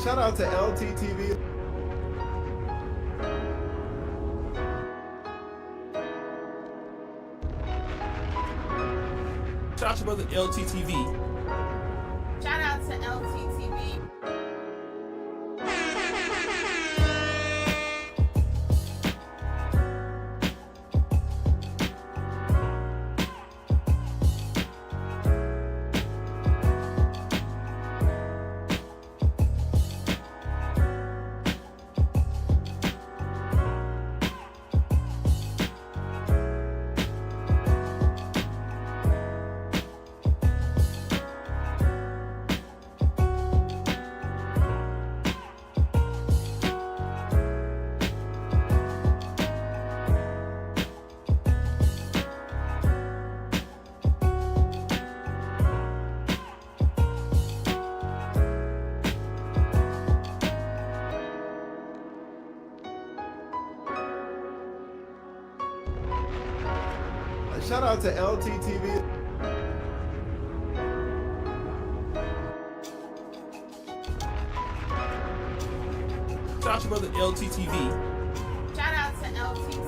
Shout out to LTTV. Shout out to brother LTTV. Shout out to LTTV. Shout out to LTTV. Shout out to brother LTTV. Shout out to LTTV.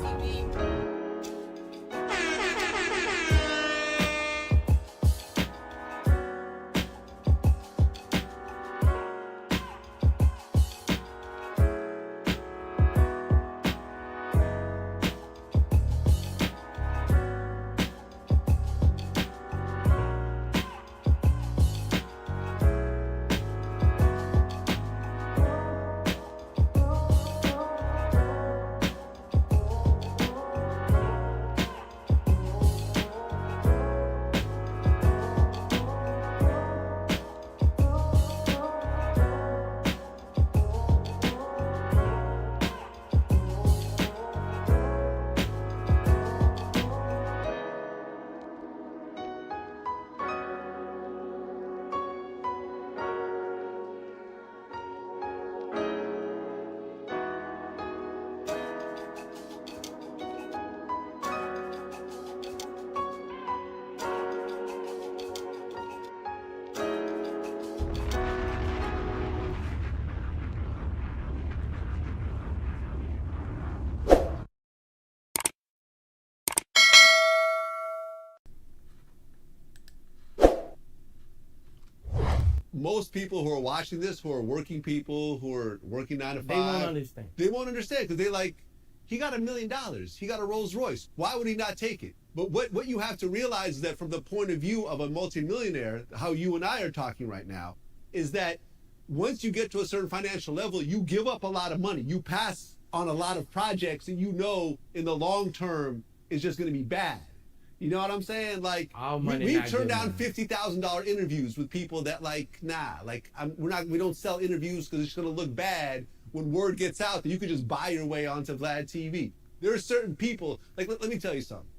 Most people who are watching this, who are working people, who are working 9 to 5, They won't understand. They won't understand because they like, he got $1 million. He got a Rolls Royce. Why would he not take it? But what you have to realize is that from the point of view of a multimillionaire, how you and I are talking right now, is that once you get to a certain financial level, you give up a lot of money. You pass on a lot of projects and you know in the long term it's just going to be bad. You know what I'm saying? Like, we've turned down $50,000 interviews with people that like, nah, like we don't sell interviews because it's going to look bad when word gets out that you could just buy your way onto Vlad TV. There are certain people, like, let me tell you something.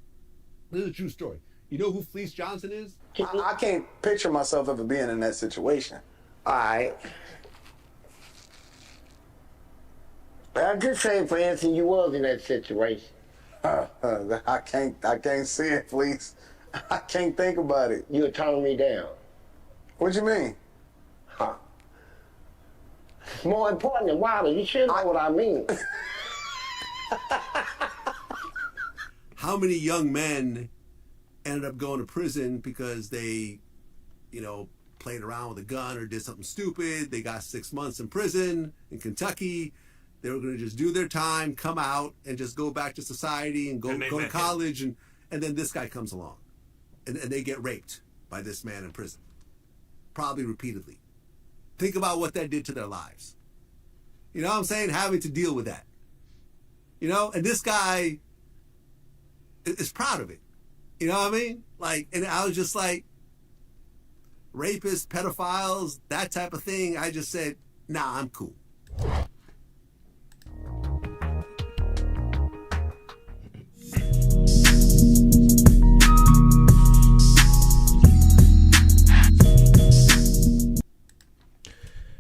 This is a true story. You know who Fleece Johnson is? I can't picture myself ever being in that situation. All right. I'll just say, for instance, you was in that situation. I can't see it, Fleece. I can't think about it. You were turning me down. What you mean? Huh. More important than Wilder, you should know what I mean. How many young men ended up going to prison because they, you know, played around with a gun or did something stupid? They got 6 months in prison in Kentucky. They were going to just do their time, come out, and just go back to society and go to college. And then this guy comes along. And they get raped by this man in prison. Probably repeatedly. Think about what that did to their lives. You know what I'm saying? Having to deal with that. You know? And this guy is proud of it. You know what I mean? Like, and I was just like, rapists, pedophiles, that type of thing. I just said, nah, I'm cool.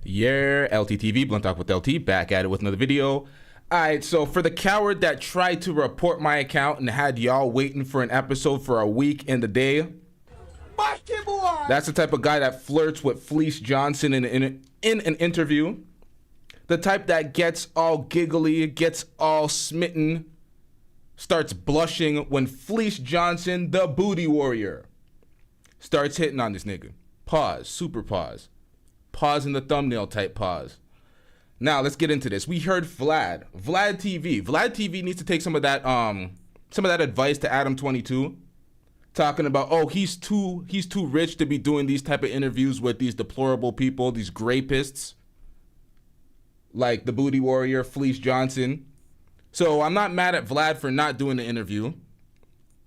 Yeah, LTTV, Blunt Talk with LT, back at it with another video. Alright, so for the coward that tried to report my account and had y'all waiting for an episode for a week and a day, that's the type of guy that flirts with Fleece Johnson in an interview. The type that gets all giggly, gets all smitten, starts blushing when Fleece Johnson, the booty warrior, starts hitting on this nigga. Pause, super pause. Pause in the thumbnail type pause. Now let's get into this. We heard Vlad TV. Vlad TV needs to take some of that advice to Adam 22, talking about, oh, he's too rich to be doing these type of interviews with these deplorable people, these rapists, like the booty warrior Fleece Johnson. So I'm not mad at Vlad for not doing the interview.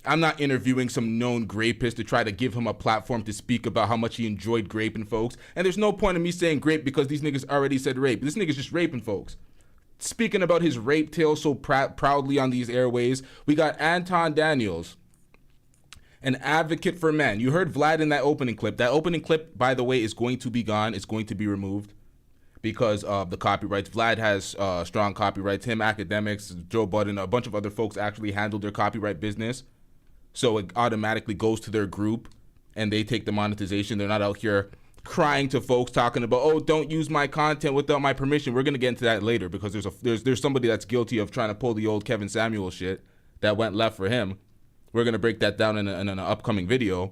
I'm not interviewing some known rapist to try to give him a platform to speak about how much he enjoyed raping folks. And there's no point in me saying rape because these niggas already said rape. This nigga's just raping folks. Speaking about his rape tale so proudly on these airways, we got Anton Daniels, an advocate for men. You heard Vlad in that opening clip. That opening clip, by the way, is going to be gone. It's going to be removed because of the copyrights. Vlad has strong copyrights. Him, academics, Joe Budden, a bunch of other folks actually handled their copyright business. So it automatically goes to their group and they take the monetization. They're not out here crying to folks talking about, oh, don't use my content without my permission. We're going to get into that later because there's somebody that's guilty of trying to pull the old Kevin Samuel shit that went left for him. We're going to break that down in an upcoming video.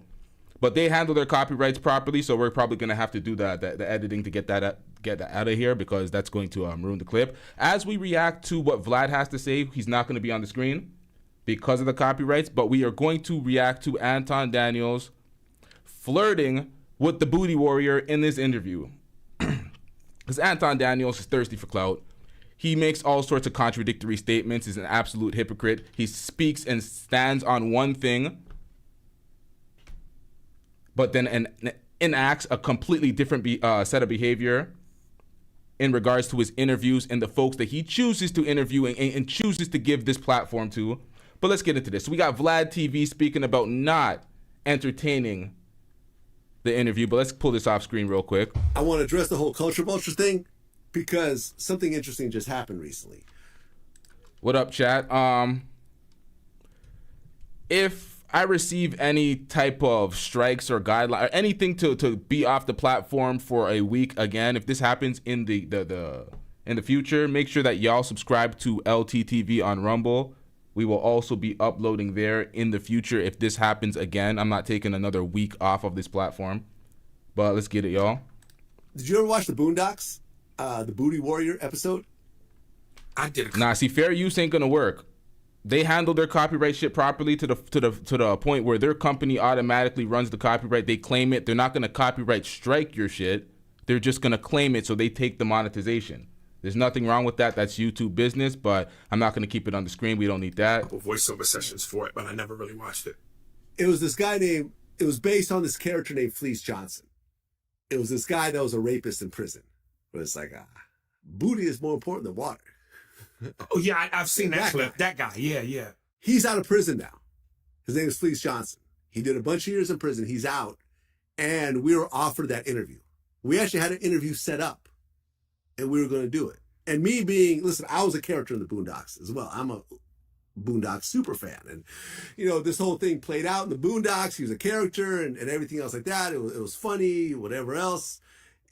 But they handle their copyrights properly, so we're probably going to have to do the editing to get that out of here because that's going to ruin the clip. As we react to what Vlad has to say, he's not going to be on the screen because of the copyrights, but we are going to react to Anton Daniels flirting with the booty warrior in this interview. Because Anton Daniels is thirsty for clout. He makes all sorts of contradictory statements. He's an absolute hypocrite. He speaks and stands on one thing, but then enacts a completely different set of behavior in regards to his interviews and the folks that he chooses to interview and chooses to give this platform to. But let's get into this. So we got Vlad TV speaking about not entertaining the interview, but let's pull this off screen real quick. I want to address the whole culture vulture thing because something interesting just happened recently. What up, chat? If I receive any type of strikes or guideline or anything to be off the platform for a week again, if this happens in the future, make sure that y'all subscribe to LTTV on Rumble. We will also be uploading there in the future if this happens again. I'm not taking another week off of this platform. But let's get it, y'all. Did you ever watch the Boondocks? The Booty Warrior episode? I did. Nah, see, fair use ain't gonna work. They handle their copyright shit properly to the point where their company automatically runs the copyright. They claim it. They're not gonna copyright strike your shit. They're just gonna claim it so they take the monetization. There's nothing wrong with that. That's YouTube business, but I'm not going to keep it on the screen. We don't need that. Voiceover sessions for it, but I never really watched it. It was this guy it was based on this character named Fleece Johnson. It was this guy that was a rapist in prison. But it's like, booty is more important than water. Oh, yeah, I've seen that clip. That guy, yeah. He's out of prison now. His name is Fleece Johnson. He did a bunch of years in prison. He's out. And we were offered that interview. We actually had an interview set up. And we were going to do it. And me listen, I was a character in the Boondocks as well. I'm a Boondocks super fan. And, this whole thing played out in the Boondocks. He was a character and everything else like that. It was funny, whatever else.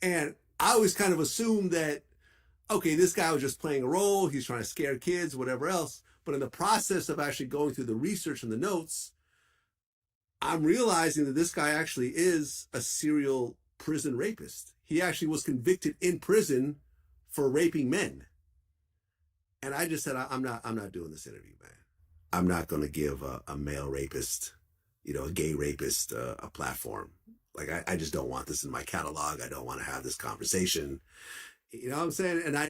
And I always kind of assumed that, okay, this guy was just playing a role. He's trying to scare kids, whatever else. But in the process of actually going through the research and the notes, I'm realizing that this guy actually is a serial prison rapist. He actually was convicted in prison for raping men. And I just said, I'm not doing this interview, man. I'm not going to give a male rapist, a gay rapist, a platform. Like, I just don't want this in my catalog. I don't want to have this conversation. You know what I'm saying? And I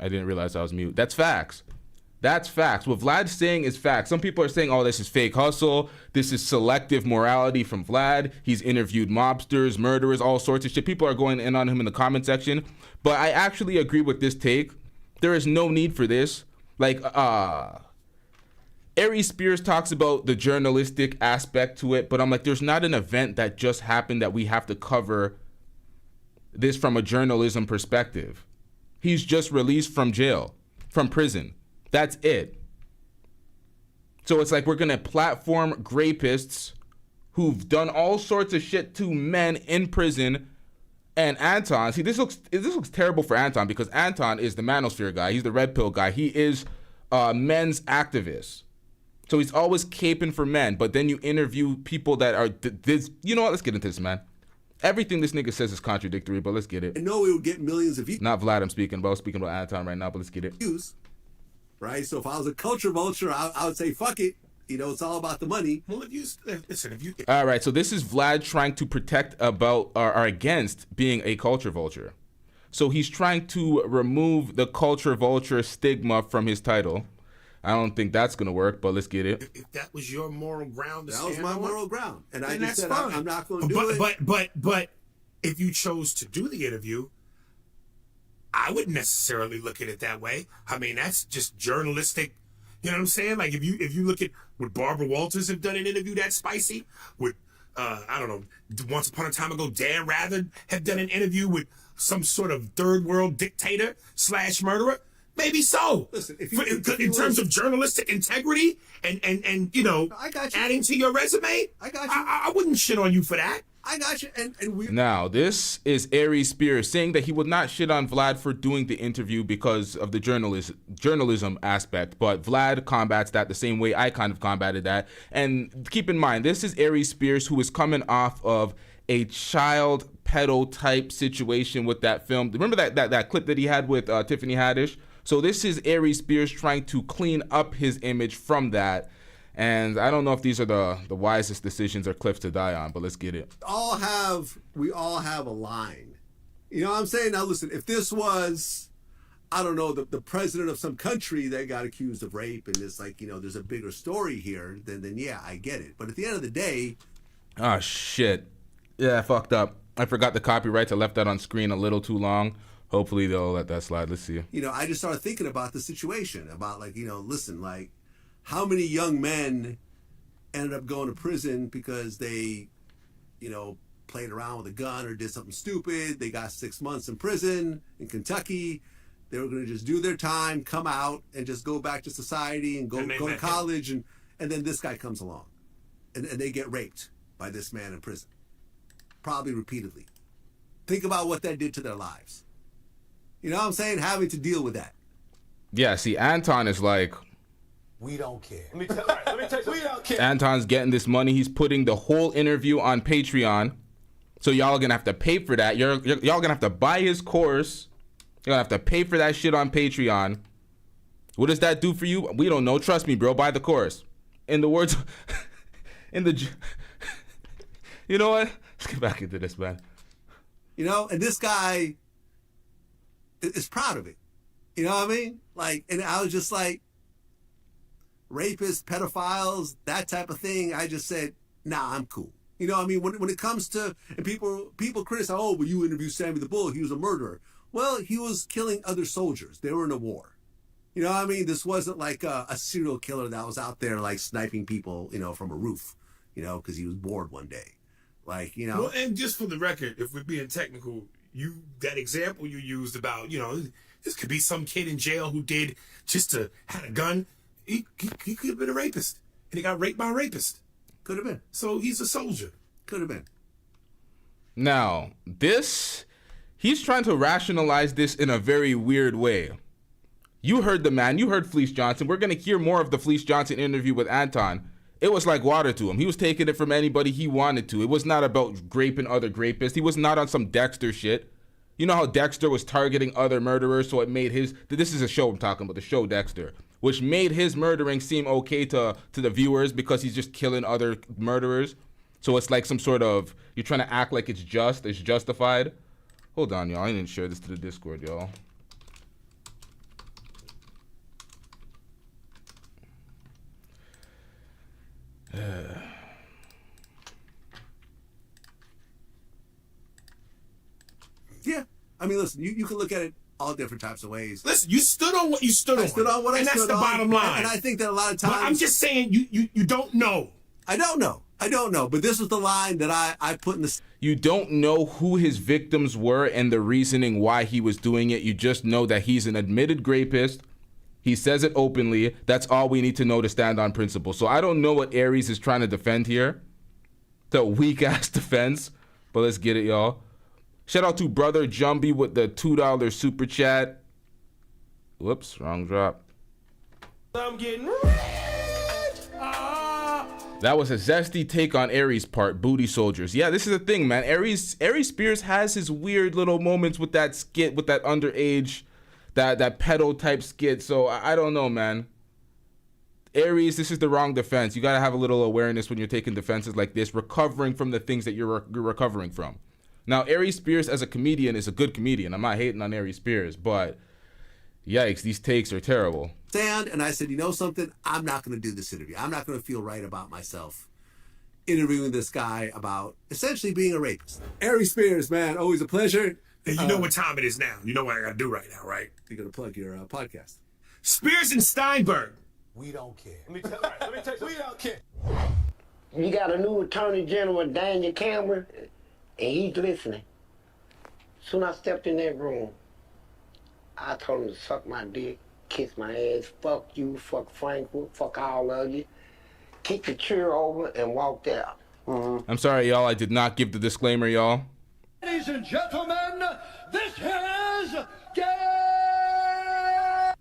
didn't realize I was mute. That's facts. That's facts. What Vlad's saying is facts. Some people are saying, oh, this is fake hustle. This is selective morality from Vlad. He's interviewed mobsters, murderers, all sorts of shit. People are going in on him in the comment section. But I actually agree with this take. There is no need for this. Like, Ari Spears talks about the journalistic aspect to it, but I'm like, there's not an event that just happened that we have to cover this from a journalism perspective. He's just released from jail, from prison. That's it. So it's like we're going to platform rapists who've done all sorts of shit to men in prison And Anton, see, this looks terrible for Anton because Anton is the manosphere guy. He's the red pill guy. He is a men's activist. So he's always caping for men. But then you interview people that are this. You know what? Let's get into this, man. Everything this nigga says is contradictory, but let's get it. I know we would get millions of views. Not Vlad I'm speaking about. I'm speaking about Anton right now, but let's get it. Right? So if I was a culture vulture, I would say, fuck it. You know, it's all about the money. Well, if you All right, so this is Vlad trying to protect about or against being a culture vulture. So he's trying to remove the culture vulture stigma from his title. I don't think that's gonna work, but let's get it. if that was your moral ground, to That was stand my on, moral ground, and I then just that's said fine. I'm not going to do it. But if you chose to do the interview, I wouldn't necessarily look at it that way. I mean, that's just journalistic. You know what I'm saying? Like if you look at would Barbara Walters have done an interview that spicy? Would I don't know, once upon a time ago, Dan Rather have done an interview with some sort of third world dictator / murderer? Maybe so. Listen, in terms of journalistic integrity and you know, I got you. adding to your resume, I got you. I wouldn't shit on you for that. I got you. And we. Now, this is Aries Spears saying that he would not shit on Vlad for doing the interview because of the journalism aspect, but Vlad combats that the same way I kind of combated that. And keep in mind, this is Aries Spears who is coming off of a child pedo type situation with that film. Remember that clip that he had with Tiffany Haddish? So this is Aries Spears trying to clean up his image from that. And I don't know if these are the wisest decisions or cliffs to die on, but let's get it. We all have a line. You know what I'm saying? Now listen, if this was, I don't know, the president of some country that got accused of rape and it's like, you know, there's a bigger story here, then yeah, I get it. But at the end of the day. Oh, shit. Yeah, I fucked up. I forgot the copyrights. I left that on screen a little too long. Hopefully they'll let that slide. Let's see. You know, I just started thinking about the situation, about like, you know, listen, like, how many young men ended up going to prison because they, you know, played around with a gun or did something stupid? They got 6 months in prison in Kentucky. They were going to just do their time, come out, and just go back to society and go to college. And then this guy comes along. And they get raped by this man in prison. Probably repeatedly. Think about what that did to their lives. You know what I'm saying? Having to deal with that. Yeah, see, Anton is like... We don't care. Let me tell you, we don't care. Anton's getting this money. He's putting the whole interview on Patreon. So y'all gonna have to pay for that. Y'all gonna have to buy his course. You're gonna have to pay for that shit on Patreon. What does that do for you? We don't know. Trust me, bro. Buy the course. In the words... You know what? Let's get back into this, man. You know, and this guy is proud of it. You know what I mean? Like, and I was just like, rapists, pedophiles, that type of thing. I just said, nah, I'm cool. You know what I mean? When it comes to, and people criticize, oh, well, you interviewed Sammy the Bull, he was a murderer. Well, he was killing other soldiers. They were in a war. You know what I mean? This wasn't like a serial killer that was out there like sniping people, you know, from a roof, you know, because he was bored one day. Like, you know. Well, and just for the record, if we're being technical, that example you used about, you know, this could be some kid in jail who did just had a gun. He could have been a rapist, and he got raped by a rapist. Could have been. So he's a soldier. Could have been. Now, he's trying to rationalize this in a very weird way. You heard the man. You heard Fleece Johnson. We're going to hear more of the Fleece Johnson interview with Anton. It was like water to him. He was taking it from anybody he wanted to. It was not about raping other rapists. He was not on some Dexter shit. You know how Dexter was targeting other murderers, so it made this is a show I'm talking about, the show Dexter, which made his murdering seem okay to the viewers because he's just killing other murderers. So it's like some sort of, you're trying to act like it's justified. Hold on, y'all. I didn't share this to the Discord, y'all. Yeah. I mean, listen, you can look at it all different types of ways. Listen, you stood on what you stood on. I stood on what I stood on. And that's the bottom line. And I think that a lot of times. But I'm just saying, you don't know. I don't know. But this was the line that I put in the. You don't know who his victims were and the reasoning why he was doing it. You just know that he's an admitted rapist. He says it openly. That's all we need to know to stand on principle. So I don't know what Aries is trying to defend here. The weak-ass defense. But let's get it, y'all. Shout out to Brother Jumbie with the $2 super chat. Whoops, wrong drop. I'm getting rich. That was a zesty take on Aries' part, booty soldiers. Yeah, this is the thing, man. Aries Spears has his weird little moments with that skit, with that underage, that pedo type skit. So I don't know, man. Aries, this is the wrong defense. You gotta have a little awareness when you're taking defenses like this, recovering from the things that you're recovering from. Now, Aries Spears as a comedian is a good comedian. I'm not hating on Aries Spears, but yikes, these takes are terrible. And I said, you know something? I'm not going to do this interview. I'm not going to feel right about myself interviewing this guy about essentially being a rapist. Aries Spears, man, always a pleasure. And you know what time it is now. You know what I got to do right now, right? You're going to plug your podcast. Spears and Steinberg. We don't care. Let me tell you, we don't care. You got a new Attorney General, Daniel Cameron, and he's listening. Soon I stepped in that room, I told him to suck my dick, kiss my ass, fuck you, fuck Frankfurt, fuck all of you, kick the chair over and walked out. I'm sorry, y'all. I did not give the disclaimer, y'all. Ladies and gentlemen, this is gay.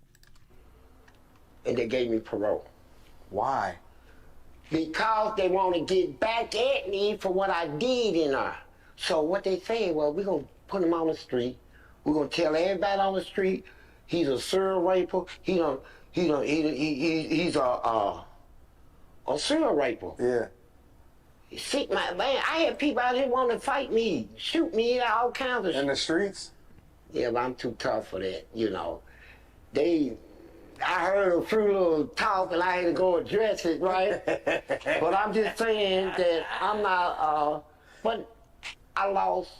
And they gave me parole. Why? Because they want to get back at me for what I did in her. So what they saying, well, we're going to put him on the street. We're going to tell everybody on the street he's a serial raper. He's a serial raper. Yeah. Sick, man. I had people out here wanting to fight me, shoot me, all kinds of In the streets? Yeah, but I'm too tough for that, you know. I heard a few little talk and I had to go address it, right? But I'm just saying that I'm not, but I lost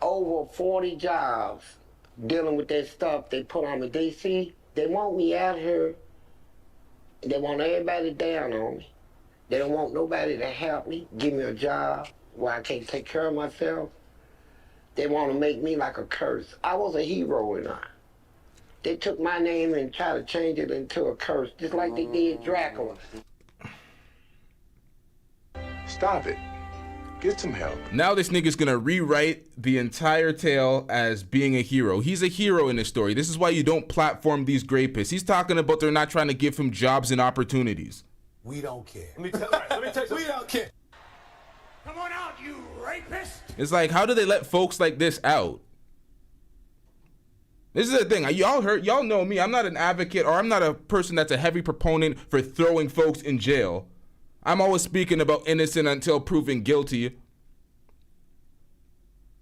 over 40 jobs dealing with that stuff they put on me. They want me out here. They want everybody down on me. They don't want nobody to help me, give me a job where I can't take care of myself. They want to make me like a curse. I was a hero in that. They took my name and tried to change it into a curse, just like they did Dracula. Stop it. Get some help. Now this nigga's gonna rewrite the entire tale as being a hero. He's a hero in this story. This is why you don't platform these rapists. He's talking about they're not trying to give him jobs and opportunities. We don't care. Let me tell you, we don't care. Come on out, you rapist. It's like, how do they let folks like this out? This is the thing. Y'all know me. I'm not an advocate, or I'm not a person that's a heavy proponent for throwing folks in jail. I'm always speaking about innocent until proven guilty.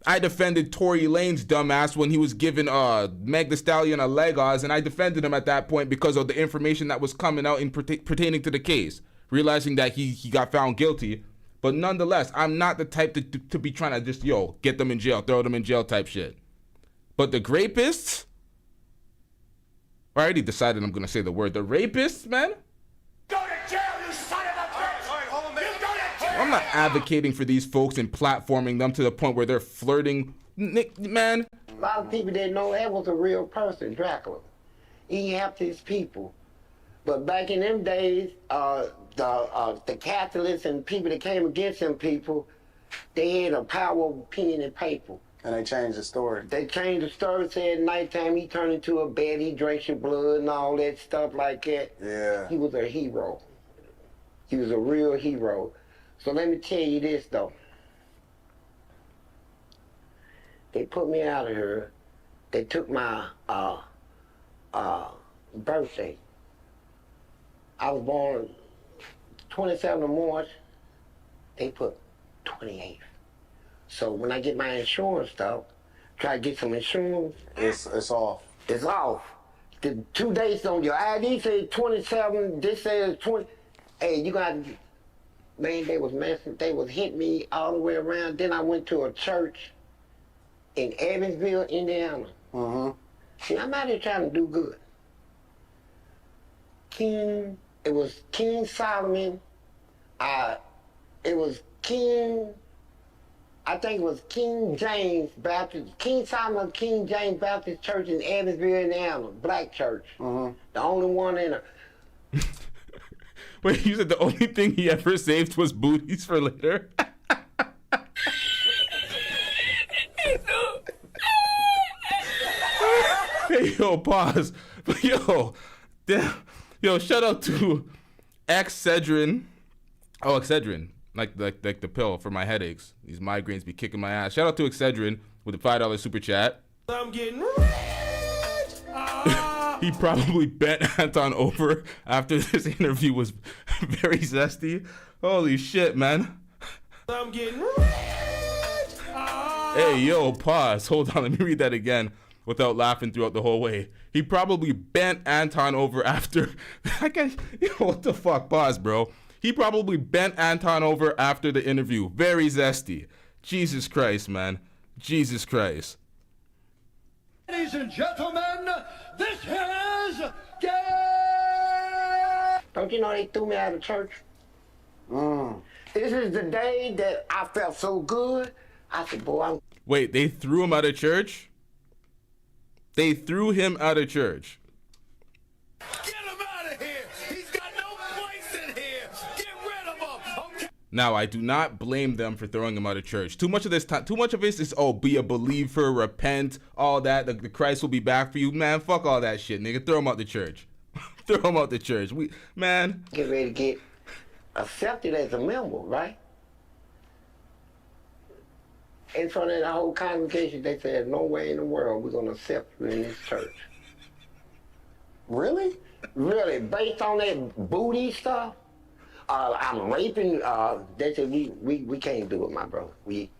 I defended Tory Lane's dumbass when he was giving Meg Thee Stallion a Legos, and I defended him at that point because of the information that was coming out in pertaining to the case, realizing that he got found guilty. But nonetheless, I'm not the type to be trying to just, get them in jail, throw them in jail type shit. But the rapists, I already decided I'm going to say the word. The rapists, man? Go to jail, you son of a bitch! All right, hold on, man. You go to jail! I'm not advocating for these folks and platforming them to the point where they're flirting. Man. A lot of people didn't know that was a real person, Dracula. He helped his people. But back in them days, the Catholics and people that came against them people, they had a power of pen and paper. And they changed the story. They changed the story, said nighttime he turned into a bat, he drank your blood and all that stuff like that. Yeah. He was a hero. He was a real hero. So let me tell you this though. They put me out of here. They took my birthday. I was born 27th of March. They put 28th. So when I get my insurance stuff, try to get some insurance. It's off. It's off. The 2 dates on your ID says 27, this says 20. Hey, you got, man, they was messing, they was hitting me all the way around. Then I went to a church in Evansville, Indiana. See, I'm out here trying to do good. It was King Solomon. It was I think it was King James Baptist, King Solomon, King James Baptist Church in Evansville, Indiana, black church. The only one in a... Wait, you said the only thing he ever saved was booties for later? Yo, pause. But yo, damn. Yo, shout out to Excedrin. Oh, Excedrin. Like the pill for my headaches. These migraines be kicking my ass. Shout out to Excedrin with a $5 super chat. I'm getting rich. He probably bent Anton over after this interview was very zesty. Holy shit, man. I'm getting rich. Hey, yo, pause. Hold on, let me read that again without laughing throughout the whole way. He probably bent Anton over after... Yo, what the fuck? Pause, bro. He probably bent Anton over after the interview. Very zesty. Jesus Christ, man. Jesus Christ. Ladies and gentlemen, this is gay. Don't you know they threw me out of church? This is the day that I felt so good. I said, boy, I'm... Wait, they threw him out of church? They threw him out of church. Get him out of here. He's got no place in here. Get rid of him. Okay. Now, I do not blame them for throwing him out of church. Too much of this is, oh, be a believer, repent, all that. The Christ will be back for you. Man, fuck all that shit, nigga. Throw him out the church. Throw him out the church. Man. Get ready to get accepted as a member, right? In front of the whole congregation, they said, no way in the world we're going to accept you in this church. Really? Really, based on that booty stuff, I'm raping, they said, we can't do it, my brother. He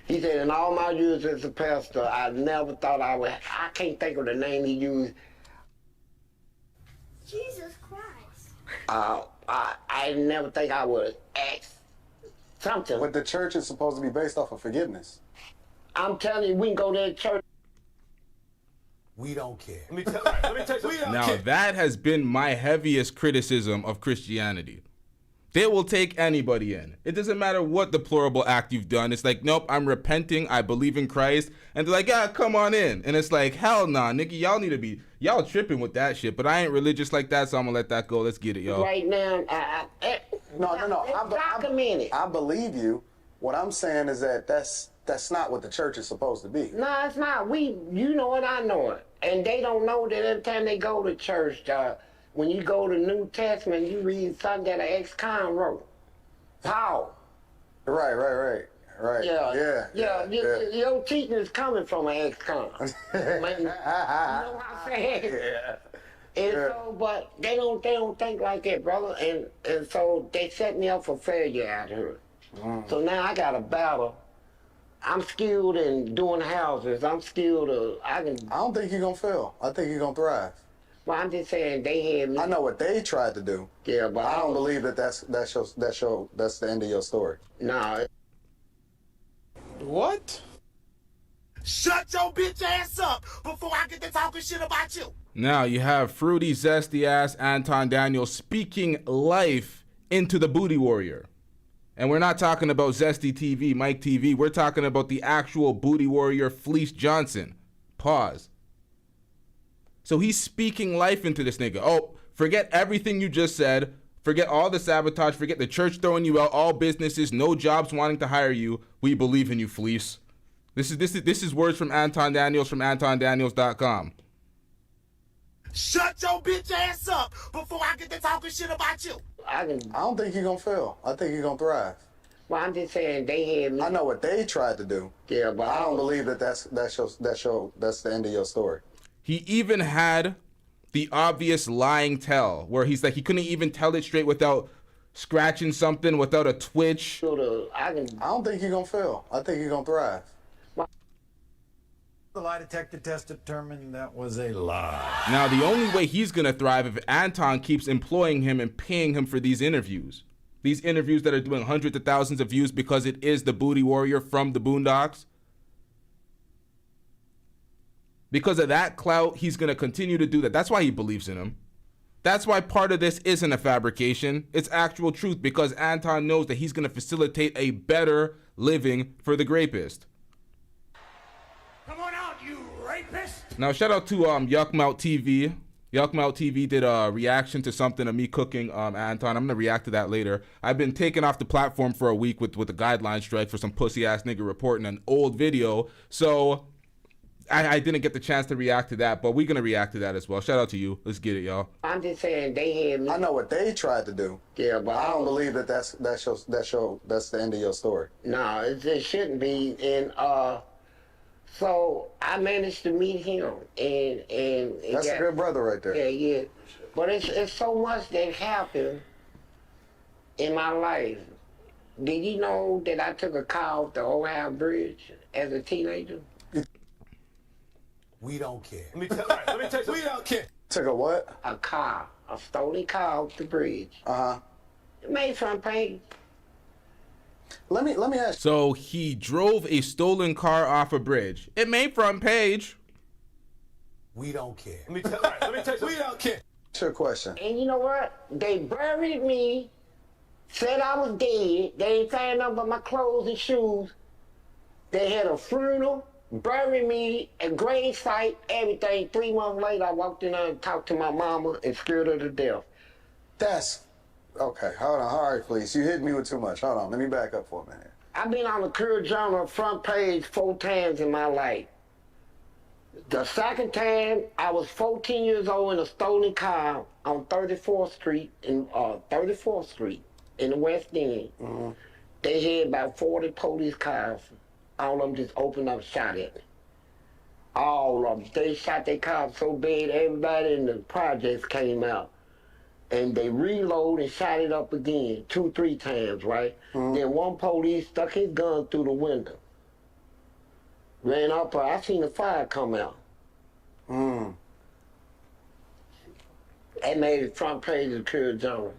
said, in all my years as a pastor, I never thought I can't think of the name he used. Jesus Christ. I never think I would ask something. But the church is supposed to be based off of forgiveness. I'm telling you, we can go to that church. We don't care. Let me tell you something. Now, that has been my heaviest criticism of Christianity. They will take anybody in. It doesn't matter what deplorable act you've done. It's like, nope, I'm repenting. I believe in Christ. And they're like, yeah, come on in. And it's like, hell nah, nigga, y'all need to be, y'all tripping with that shit. But I ain't religious like that, so I'm gonna let that go. Let's get it, yo. Right now, No. documented. I believe you. What I'm saying is that that's not what the church is supposed to be. No, it's not. You know it, I know it. And they don't know that every time they go to church, when you go to New Testament, you read something that an ex-con wrote. Paul. Right. Yeah. Your teaching is coming from an ex-con. Man, you know what I'm saying? Yeah. And so, but they don't think like that, brother. And so they set me up for failure out here. So now I got a battle. I'm skilled in doing houses. I'm skilled. I don't think you're gonna fail. I think you're gonna thrive. Well, I'm just saying they had me. I know what they tried to do. Yeah, but I don't believe that's the end of your story. No. What? Shut your bitch ass up before I get to talking shit about you. Now you have fruity, zesty ass Anton Daniels speaking life into the booty warrior. And we're not talking about Zesty TV, Mike TV. We're talking about the actual booty warrior, Fleece Johnson. Pause. So he's speaking life into this nigga. Oh, forget everything you just said. Forget all the sabotage. Forget the church throwing you out. All businesses, no jobs wanting to hire you. We believe in you, Fleece. This is words from Anton Daniels from AntonDaniels.com. Shut your bitch ass up before I get to talking shit about you. I don't think you're gonna fail. I think you're gonna thrive. Well, I'm just saying they had me. I know what they tried to do. Yeah, but I don't believe that's the end of your story. He even had the obvious lying tell, where he's like he couldn't even tell it straight without scratching something, without a twitch. I don't think you're gonna fail. I think you're gonna thrive. The lie detector test determined that was a lie. Now, the only way he's going to thrive if Anton keeps employing him and paying him for these interviews. These interviews that are doing hundreds of thousands of views because it is the booty warrior from the Boondocks. Because of that clout, he's going to continue to do that. That's why he believes in him. That's why part of this isn't a fabrication. It's actual truth because Anton knows that he's going to facilitate a better living for the rapist. Come on out, you rapist! Now, shout out to Yuckmouth TV. Yuckmouth TV did a reaction to something of me cooking Anton. I'm going to react to that later. I've been taken off the platform for a week with a guideline strike for some pussy-ass nigga reporting an old video. So, I didn't get the chance to react to that, but we're gonna react to that as well. Shout out to you. Let's get it, y'all. I'm just saying they had me. I know what they tried to do. Yeah, but I don't believe that's the end of your story. No, it shouldn't be. And so I managed to meet him, and That's a good brother right there. Yeah. But it's so much that happened in my life. Did you know that I took a car off the Ohio Bridge as a teenager? We don't care. Let me tell you, we don't care. Took a what? A car, a stolen car off the bridge. It made front page. Let me ask. So he drove a stolen car off a bridge. It made front page. We don't care. Let me tell you, we don't care. Your question. And you know what? They buried me, said I was dead. They ain't found nothing but my clothes and shoes. They had a funeral, buried me, a grave site, everything. 3 months later, I walked in there and talked to my mama and scared her to death. That's okay. Hold on. All right, please. You hit me with too much. Hold on. Let me back up for a minute. I've been on the Courier Journal front page 4 times in my life. The second time, I was 14 years old in a stolen car on 34th Street in the West End. They had about 40 police cars. All of them just opened up and shot at me. All of them. They shot their cars so bad, everybody in the projects came out. And they reloaded and shot it up again 2-3 times, right? Then one police stuck his gun through the window. Ran up, I seen the fire come out. That made the front page of the Courier Journal.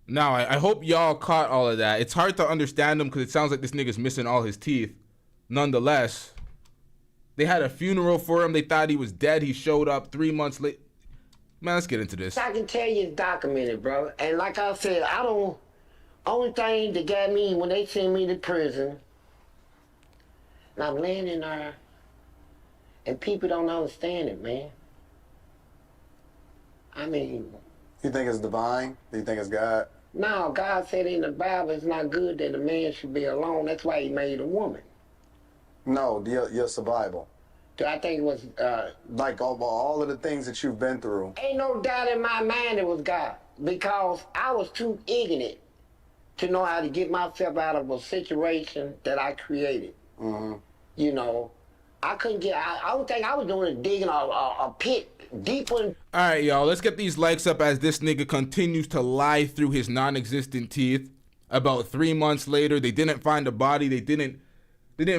Now, I hope y'all caught all of that. It's hard to understand him because it sounds like this nigga's missing all his teeth. Nonetheless, they had a funeral for him. They thought he was dead. He showed up 3 months late. Man, let's get into this. I can tell you it's documented, bro. And like I said, only thing that got me when they sent me to prison, and I'm laying in there, and people don't understand it, man. I mean... You think it's divine? Do you think it's God? No, God said in the Bible it's not good that a man should be alone. That's why he made a woman. No, your survival. I think it was... like all of the things that you've been through. Ain't no doubt in my mind it was God. Because I was too ignorant to know how to get myself out of a situation that I created. You know, I couldn't get... I don't think I was doing is digging a pit deeper. All right, y'all, let's get these likes up as this nigga continues to lie through his non-existent teeth. About 3 months later, they didn't find a body. They didn't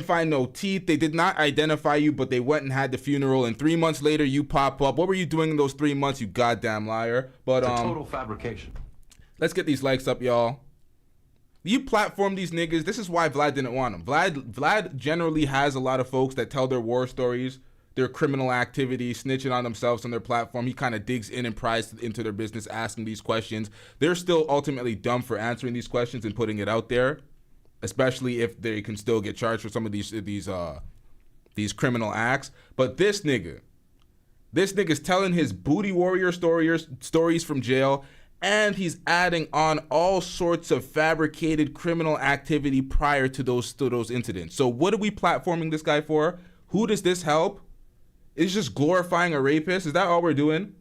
find no teeth. They did not identify you, but they went and had the funeral. And 3 months later, you pop up. What were you doing in those 3 months, you goddamn liar? But It's a total fabrication. Let's get these likes up, y'all. You platform these niggas. This is why Vlad didn't want them. Vlad generally has a lot of folks that tell their war stories, their criminal activity, snitching on themselves on their platform. He kind of digs in and pries into their business, asking these questions. They're still ultimately dumb for answering these questions and putting it out there, especially if they can still get charged for some of these criminal acts. But this nigga's telling his booty warrior stories from jail, and he's adding on all sorts of fabricated criminal activity prior to those incidents. So what are we platforming this guy for? Who does this help? It's just glorifying a rapist? Is that all we're doing?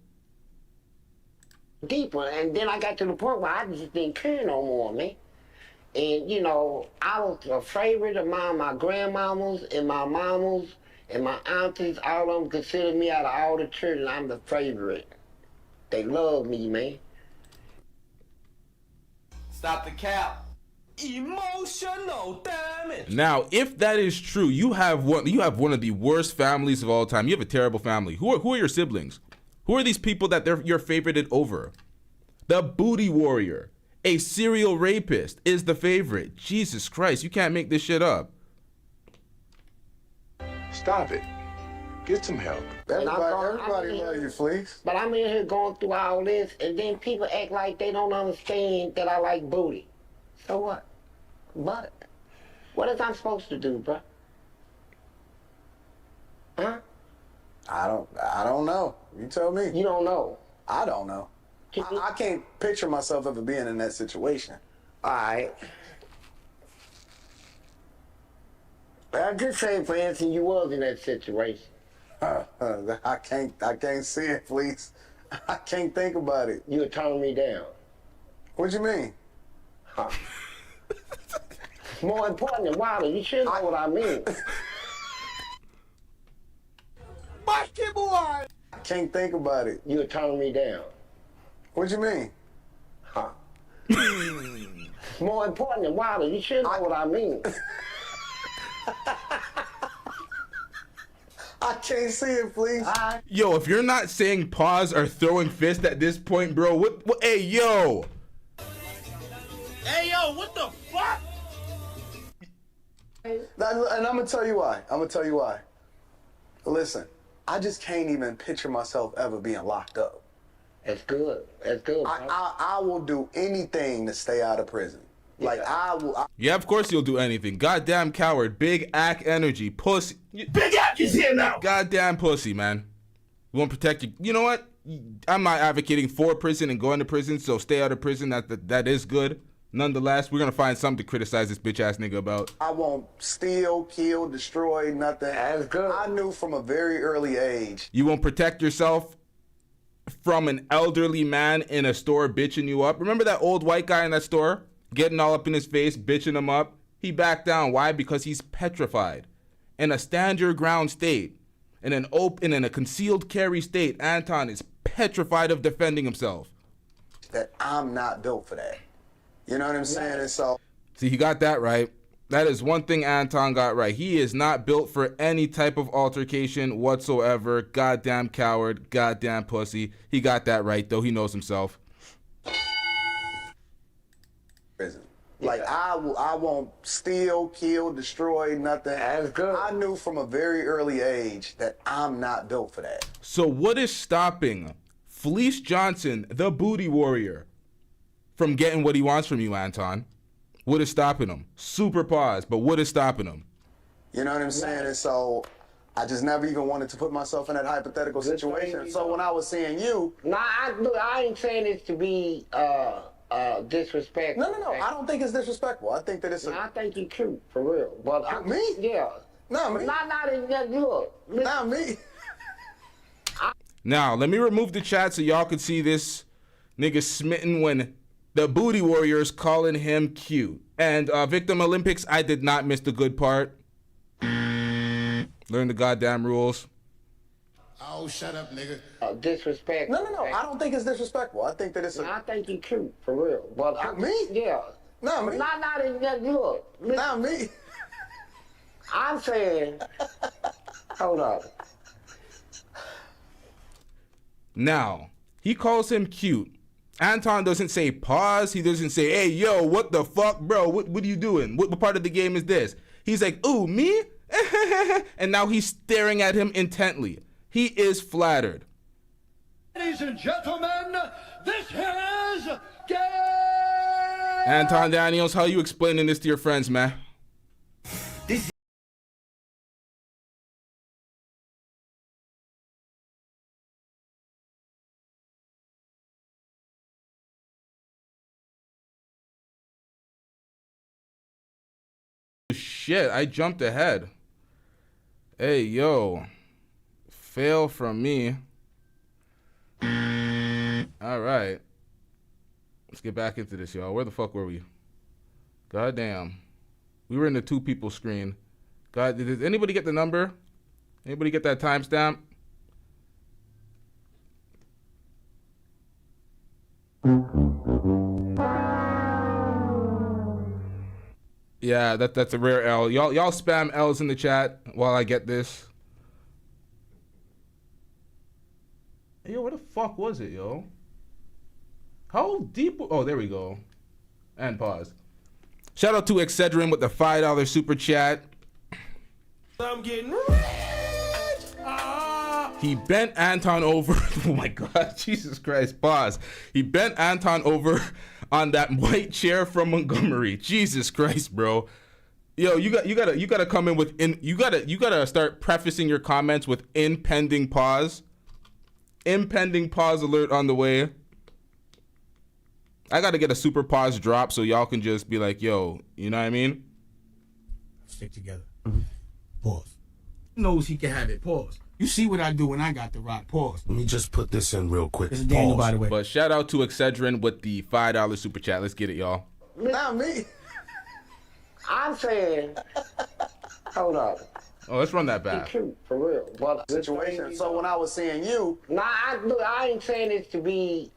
Deeper, and then I got to the point where I just didn't care no more, man. And, you know, I was a favorite of my grandmamas and my mamas and my aunties. All of them considered me out of all the children, I'm the favorite. They love me, man. Stop the cap. Emotional damage. Now, if that is true, you have one of the worst families of all time. You have a terrible family. Who are your siblings? Who are these people that you're favorited over? The booty warrior, a serial rapist, is the favorite. Jesus Christ, you can't make this shit up. Stop it. Get some help. Everybody love you, Fleece. But I'm in here going through all this, and then people act like they don't understand that I like booty. So what? What is I supposed to do, bro? Huh? I don't know. You tell me. You don't know. I don't know. I can't picture myself ever being in that situation. All right. I'm just saying, for instance, you was in that situation. I can't see it, Fleece. I can't think about it. You would turn me down. What you mean? More important than Wilder, you should know what I mean. I can't think about it. You would turn me down. What you mean? More important than Wilder, you should know what I mean. I can't see it, Fleece. Yo, if you're not saying pause or throwing fist at this point, bro, what hey, yo. Hey, yo, what the fuck? And I'm gonna tell you why. Listen, I just can't even picture myself ever being locked up. That's good. That's good. I will do anything to stay out of prison. Like, I will. Yeah, of course you'll do anything. Goddamn coward. Big ack energy. Pussy. Big Ack is here now. Goddamn pussy, man. You want to protect you. You know what? I'm not advocating for prison and going to prison, so stay out of prison. That is good. Nonetheless, we're going to find something to criticize this bitch-ass nigga about. I won't steal, kill, destroy, nothing. That's good. I knew from a very early age. You won't protect yourself from an elderly man in a store bitching you up. Remember that old white guy in that store? Getting all up in his face, bitching him up. He backed down. Why? Because he's petrified. In a stand your ground state, in a concealed carry state, Anton is petrified of defending himself. That I'm not built for that. You know what I'm saying? And so, see, he got that right. That is one thing Anton got right. He is not built for any type of altercation whatsoever. Goddamn coward. Goddamn pussy. He got that right, though. He knows himself. prison. Like, I won't steal, kill, destroy, nothing. That's good. I knew from a very early age that I'm not built for that. So what is stopping Fleece Johnson, the booty warrior, from getting what he wants from you, Anton? What is stopping him? Super pause, but what is stopping him? You know what I'm saying? And so I just never even wanted to put myself in that hypothetical situation. So when I was seeing you... Nah, I ain't saying this to be disrespectful. No. I don't think it's disrespectful. I think that it's... I think you cute, for real. But me? Yeah. Not me. Not me. Now, let me remove the chat so y'all can see this nigga smitten when the booty warrior is calling him cute. And Victim Olympics, I did not miss the good part. Learn the goddamn rules. Oh, shut up, nigga. Disrespect. No. I don't think it's disrespectful. I think that it's... I think you cute, for real. But me? Yeah. Not me. Not me. I'm saying... Hold on. Now, he calls him cute. Anton doesn't say pause. He doesn't say, hey, yo, what the fuck, bro? What are you doing? What part of the game is this? He's like, ooh, me? And now he's staring at him intently. He is flattered. Ladies and gentlemen, this is game. Anton Daniels, how you explaining this to your friends, man? Shit, I jumped ahead. Hey, yo. Fail from me. All right. Let's get back into this, y'all. Where the fuck were we? Goddamn. We were in the 2 people screen. God, did anybody get the number? Anybody get that timestamp? Yeah, that's a rare L. Y'all spam L's in the chat while I get this. Hey, yo, where the fuck was it, yo? How deep? Oh, there we go. And pause. Shout out to Excedrin with the $5 super chat. I'm getting rich. He bent Anton over. Oh my God, Jesus Christ! Pause. He bent Anton over on that white chair from Montgomery. Jesus Christ, bro. Yo, you gotta come in with you gotta start prefacing your comments with impending pause. Impending pause alert on the way. I gotta get a super pause drop so y'all can just be like, yo, you know what I mean? Stick together. Pause. Knows he can have it. Pause. You see what I do when I got the rock. Pause. Let me just put this in real quick. This is Daniel, by the way. But shout out to Excedrin with the $5 super chat. Let's get it, y'all. Not me. I'm saying, hold up. Oh, let's run that back. Be cute, for real. But Situation. So when I was seeing you, nah, I ain't saying this to be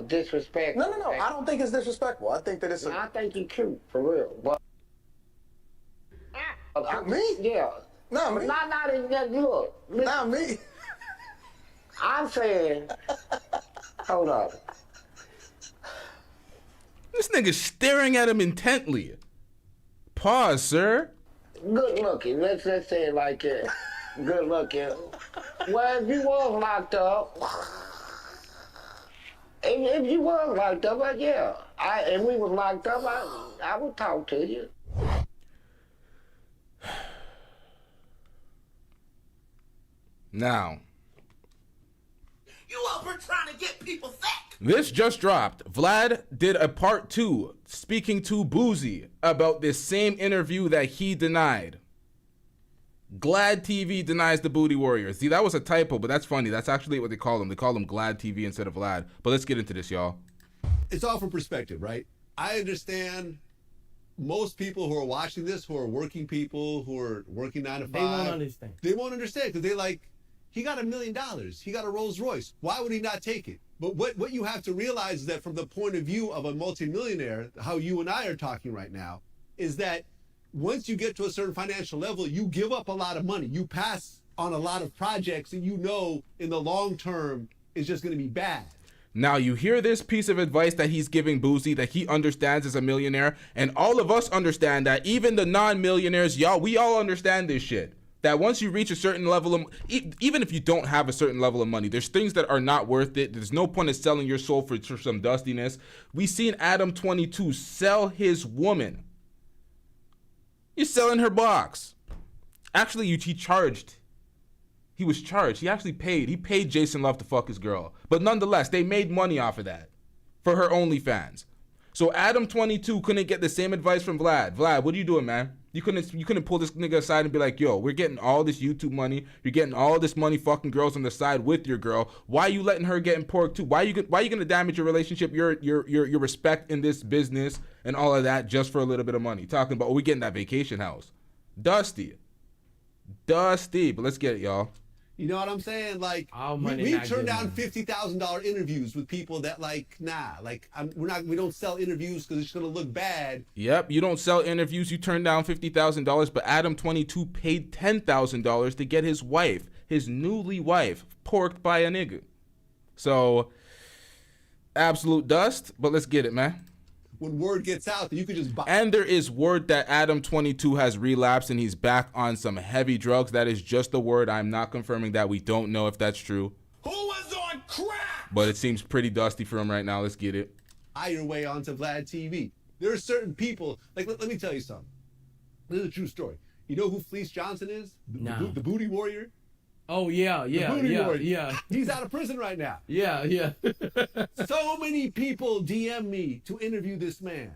disrespectful. no. I don't think it's disrespectful. I think that it's. I think you cute, for real. But Not me? Yeah. Not me. Not in that look. Not me. I'm saying, hold up. This nigga's staring at him intently. Pause, sir. Good looking. Let's say it like that. Good looking. Well, if you was locked up, if you was locked up, yeah. And we was locked up, I would talk to you. Now, You up here trying to get people sick. this just dropped. Vlad did a part 2 speaking to Boozy about this same interview that he denied. Glad TV denies the Booty Warrior. See, that was a typo, but that's funny. That's actually what they call him. They call him Glad TV instead of Vlad. But let's get into this, y'all. It's all from perspective, right? I understand most people who are watching this, who are working people, who are working 9 to 5. They won't understand. They won't understand because they're like, he got $1 million. He got a Rolls Royce. Why would he not take it? But what you have to realize is that from the point of view of a multimillionaire, how you and I are talking right now, is that once you get to a certain financial level, you give up a lot of money. You pass on a lot of projects and you know in the long term it's just going to be bad. Now, you hear this piece of advice that he's giving Boozy that he understands as a millionaire, and all of us understand that, even the non-millionaires, y'all, we all understand this shit. That once you reach a certain level of, even if you don't have a certain level of money, there's things that are not worth it. There's no point in selling your soul for some dustiness. We seen Adam 22 sell his woman. He's selling her box. Actually, he charged. He was charged. He actually paid. He paid Jason Love to fuck his girl. But nonetheless, they made money off of that for her OnlyFans. So Adam 22 couldn't get the same advice from Vlad. Vlad, what are you doing, man? You couldn't pull this nigga aside and be like, yo, we're getting all this YouTube money. You're getting all this money fucking girls on the side with your girl. Why are you letting her get in pork too? Why are you gonna damage your relationship, your respect in this business and all of that just for a little bit of money? Talking about, we getting that vacation house. Dusty. But let's get it, y'all. You know what I'm saying? Like, we turned down $50,000 interviews with people that we don't sell interviews because it's gonna look bad. Yep, you don't sell interviews. You turn down $50,000, but Adam 22 paid $10,000 to get his wife, his newly wife, porked by a nigga. So, absolute dust. But let's get it, man. When word gets out that you could just buy. And there is word that Adam 22 has relapsed and he's back on some heavy drugs. That is just a word. I'm not confirming that. We don't know if that's true. Who was on crack? But it seems pretty dusty for him right now. Let's get it. Your way onto Vlad TV. There are certain people, like, let me tell you something. This is a true story. You know who Fleece Johnson is? The Booty Warrior? Oh, yeah. He's out of prison right now. Yeah. So many people DM me to interview this man.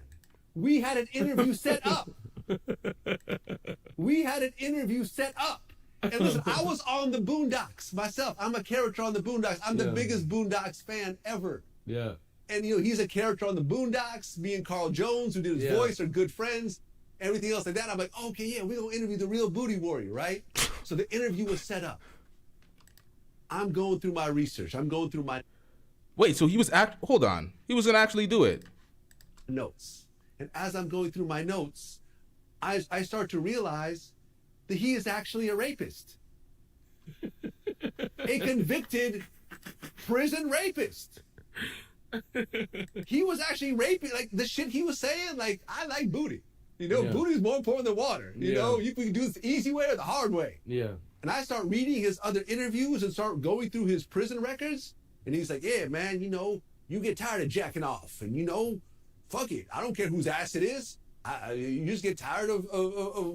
We had an interview set up. And listen, I was on the Boondocks myself. I'm a character on the Boondocks. I'm the biggest Boondocks fan ever. Yeah. And, he's a character on the Boondocks. Me and Carl Jones, who did his voice, are good friends. Everything else like that. I'm like, okay, yeah, we're going to interview the real Booty Warrior, right? So the interview was set up. I'm going through my research. I'm going through my... Wait, so he was hold on. He was going to actually do it. Notes. And as I'm going through my notes, I start to realize that he is actually a rapist. A convicted prison rapist. He was actually raping, like, the shit he was saying, like, I like booty. Booty is more important than water. You know, you can do this the easy way or the hard way. Yeah. And I start reading his other interviews and start going through his prison records. And he's like, yeah, man, you get tired of jacking off. And, fuck it. I don't care whose ass it is. You just get tired of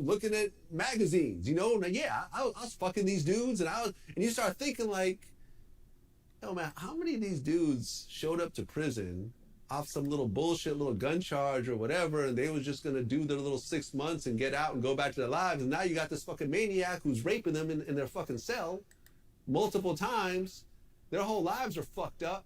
looking at magazines, And I was fucking these dudes. And you start thinking like, yo, man, how many of these dudes showed up to prison off some little bullshit, little gun charge or whatever, and they was just gonna do their little 6 months and get out and go back to their lives. And now you got this fucking maniac who's raping them in their fucking cell multiple times. Their whole lives are fucked up.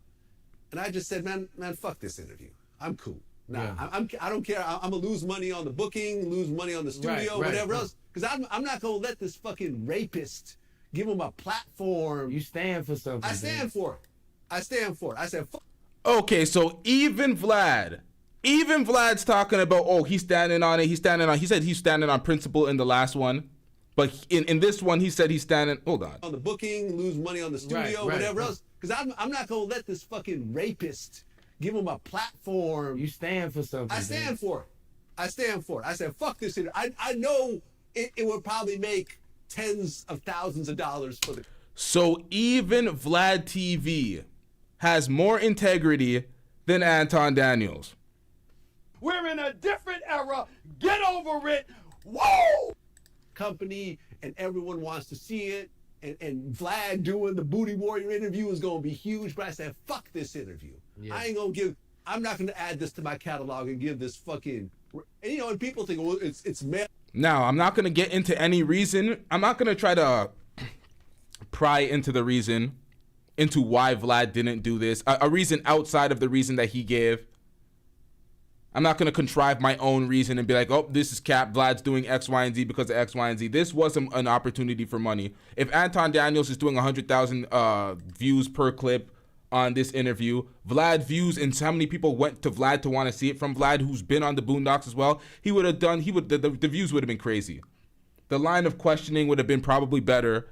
And I just said, man, fuck this interview. I'm cool. Nah, I don't care. I'm gonna lose money on the booking, lose money on the studio, whatever else. Because I'm not gonna let this fucking rapist give him a platform. You stand for something. I stand for it. I said, fuck. Okay, so even Vlad's talking about, oh, he's standing on it. He said he's standing on principle in the last one. But in this one, he said he's standing, hold on. On the booking, lose money on the studio, whatever else. Because I'm not going to let this fucking rapist give him a platform. You stand for something. I stand for it. I said, fuck this. I know it would probably make tens of thousands of dollars for the... So even Vlad TV has more integrity than Anton Daniels. We're in a different era. Get over it. Whoa! Company, and everyone wants to see it. And Vlad doing the Booty Warrior interview is going to be huge. But I said, fuck this interview. Yeah. I'm not going to add this to my catalog and give this fucking... And, you know, and people think, well, it's male. Now, I'm not going to get into any reason. I'm not going to try to pry into the reason, into why Vlad didn't do this. A reason outside of the reason that he gave. I'm not going to contrive my own reason and be like, oh, this is cap. Vlad's doing X, Y, and Z because of X, Y, and Z. This was an opportunity for money. If Anton Daniels is doing 100,000 views per clip on this interview, Vlad views, and how many people went to Vlad to want to see it from Vlad, who's been on the Boondocks as well, the views would have been crazy. The line of questioning would have been probably better.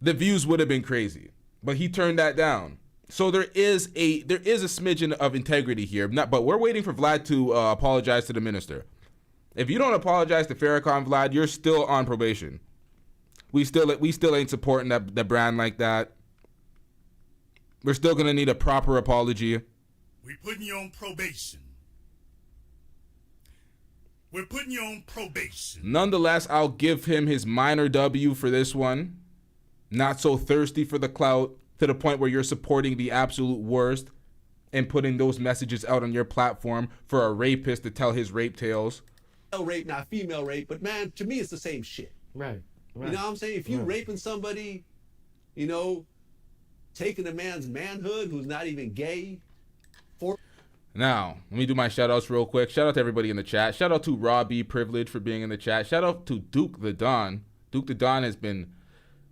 The views would have been crazy. But he turned that down. So there is a smidgen of integrity here, but we're waiting for Vlad to apologize to the minister. If you don't apologize to Farrakhan, Vlad, you're still on probation. We still ain't supporting that brand like that. We're still gonna need a proper apology. We're putting you on probation. We're putting you on probation. Nonetheless, I'll give him his minor W for this one. Not so thirsty for the clout, to the point where you're supporting the absolute worst and putting those messages out on your platform for a rapist to tell his rape tales. Rape, not female rape, but man, to me, it's the same shit. Right. You know what I'm saying? If you raping somebody, you know, taking a man's manhood who's not even gay. Now, let me do my shout outs real quick. Shout out to everybody in the chat. Shout out to Robbie Privilege for being in the chat. Shout out to Duke the Don. Duke the Don has been